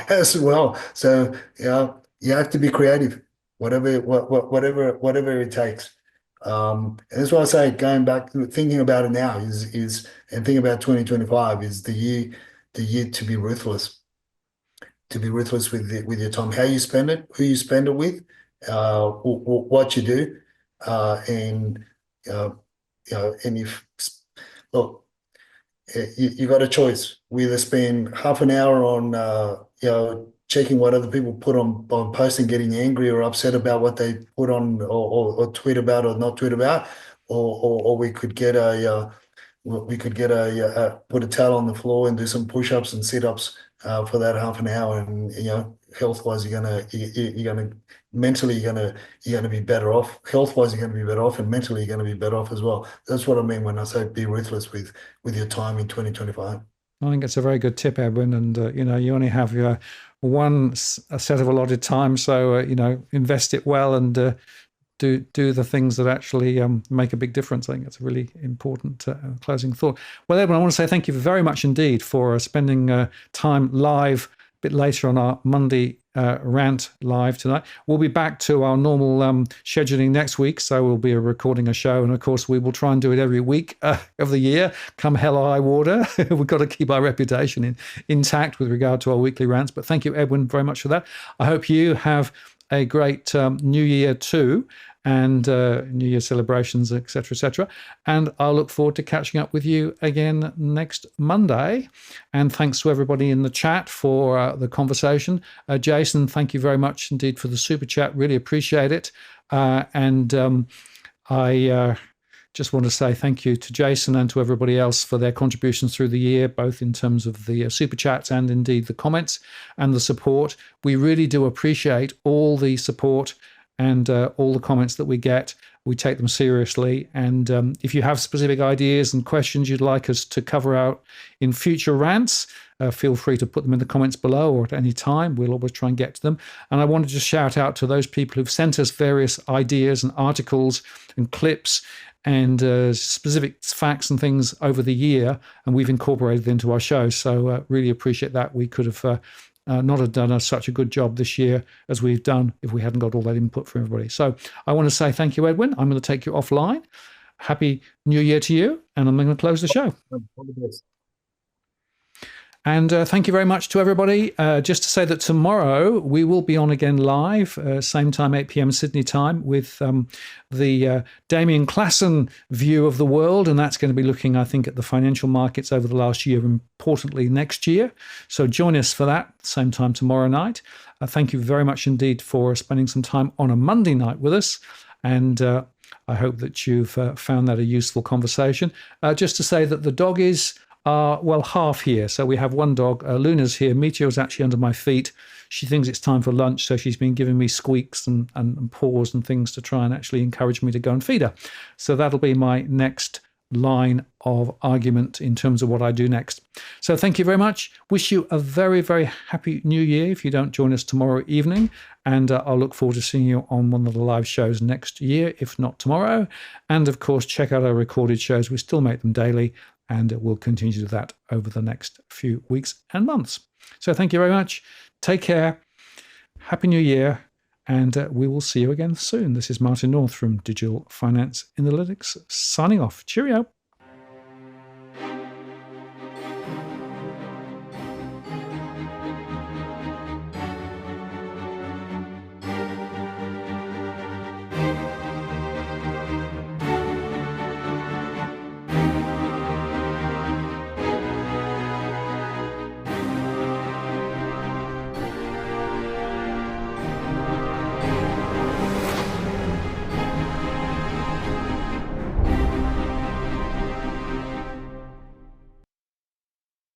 as well. So you have to be creative, whatever it takes. And that's why I say, going back, thinking about it now and thinking about 2025 is the year to be ruthless. To be ruthless with your time, how you spend it, who you spend it with, what you do, and and if look, you got a choice. We either spend half an hour on checking what other people put on posts and getting angry or upset about what they put on or tweet about or not tweet about, or we could get put a towel on the floor and do some push-ups and sit-ups for that half an hour, and health-wise you're gonna mentally you're gonna be better off. Health-wise you're gonna be better off, and mentally you're gonna be better off as well. That's what I mean when I say be ruthless with your time in 2025. I think it's a very good tip, Edwin. And you only have your a set of allotted time, so invest it well and do the things that actually make a big difference. I think that's a really important closing thought. Well, Edwin, I want to say thank you very much indeed for spending time live a bit later on our Monday Rant live tonight. We'll be back to our normal scheduling next week, so we'll be recording a show, and of course we will try and do it every week of the year, come hell or high water. We've got to keep our reputation intact with regard to our weekly rants. But thank you, Edwin, very much for that. I hope you have a great New Year too, and New Year celebrations, etc., etc. And I'll look forward to catching up with you again next Monday. And thanks to everybody in the chat for the conversation. Jason, thank you very much indeed for the super chat. Really appreciate it. I just want to say thank you to Jason and to everybody else for their contributions through the year, both in terms of the super chats and indeed the comments and the support. We really do appreciate all the support and all the comments that we get. We take them seriously. And if you have specific ideas and questions you'd like us to cover out in future rants, feel free to put them in the comments below or at any time. We'll always try and get to them. And I wanted to shout out to those people who've sent us various ideas and articles and clips and specific facts and things over the year, and we've incorporated into our show. So really appreciate that. We could have not have done such a good job this year as we've done if we hadn't got all that input from everybody. So I want to say thank you, Edwin. I'm going to take you offline. Happy New Year to you, and I'm going to close the show. And thank you very much to everybody. Just to say that tomorrow we will be on again live, same time, 8 p.m. Sydney time, with the Damien Klassen view of the world. And that's going to be looking, I think, at the financial markets over the last year, importantly next year. So join us for that, same time tomorrow night. Thank you very much indeed for spending some time on a Monday night with us. And I hope that you've found that a useful conversation. Just to say that the dog is well, half here. So we have one dog. Luna's here. Meteor's actually under my feet. She thinks it's time for lunch, so she's been giving me squeaks and paws and things to try and actually encourage me to go and feed her. So that'll be my next line of argument in terms of what I do next. So thank you very much. Wish you a very, very happy New Year if you don't join us tomorrow evening. And I'll look forward to seeing you on one of the live shows next year, if not tomorrow. And of course, check out our recorded shows. We still make them daily. And we'll continue to do that over the next few weeks and months. So thank you very much. Take care. Happy New Year. And we will see you again soon. This is Martin North from Digital Finance Analytics signing off. Cheerio.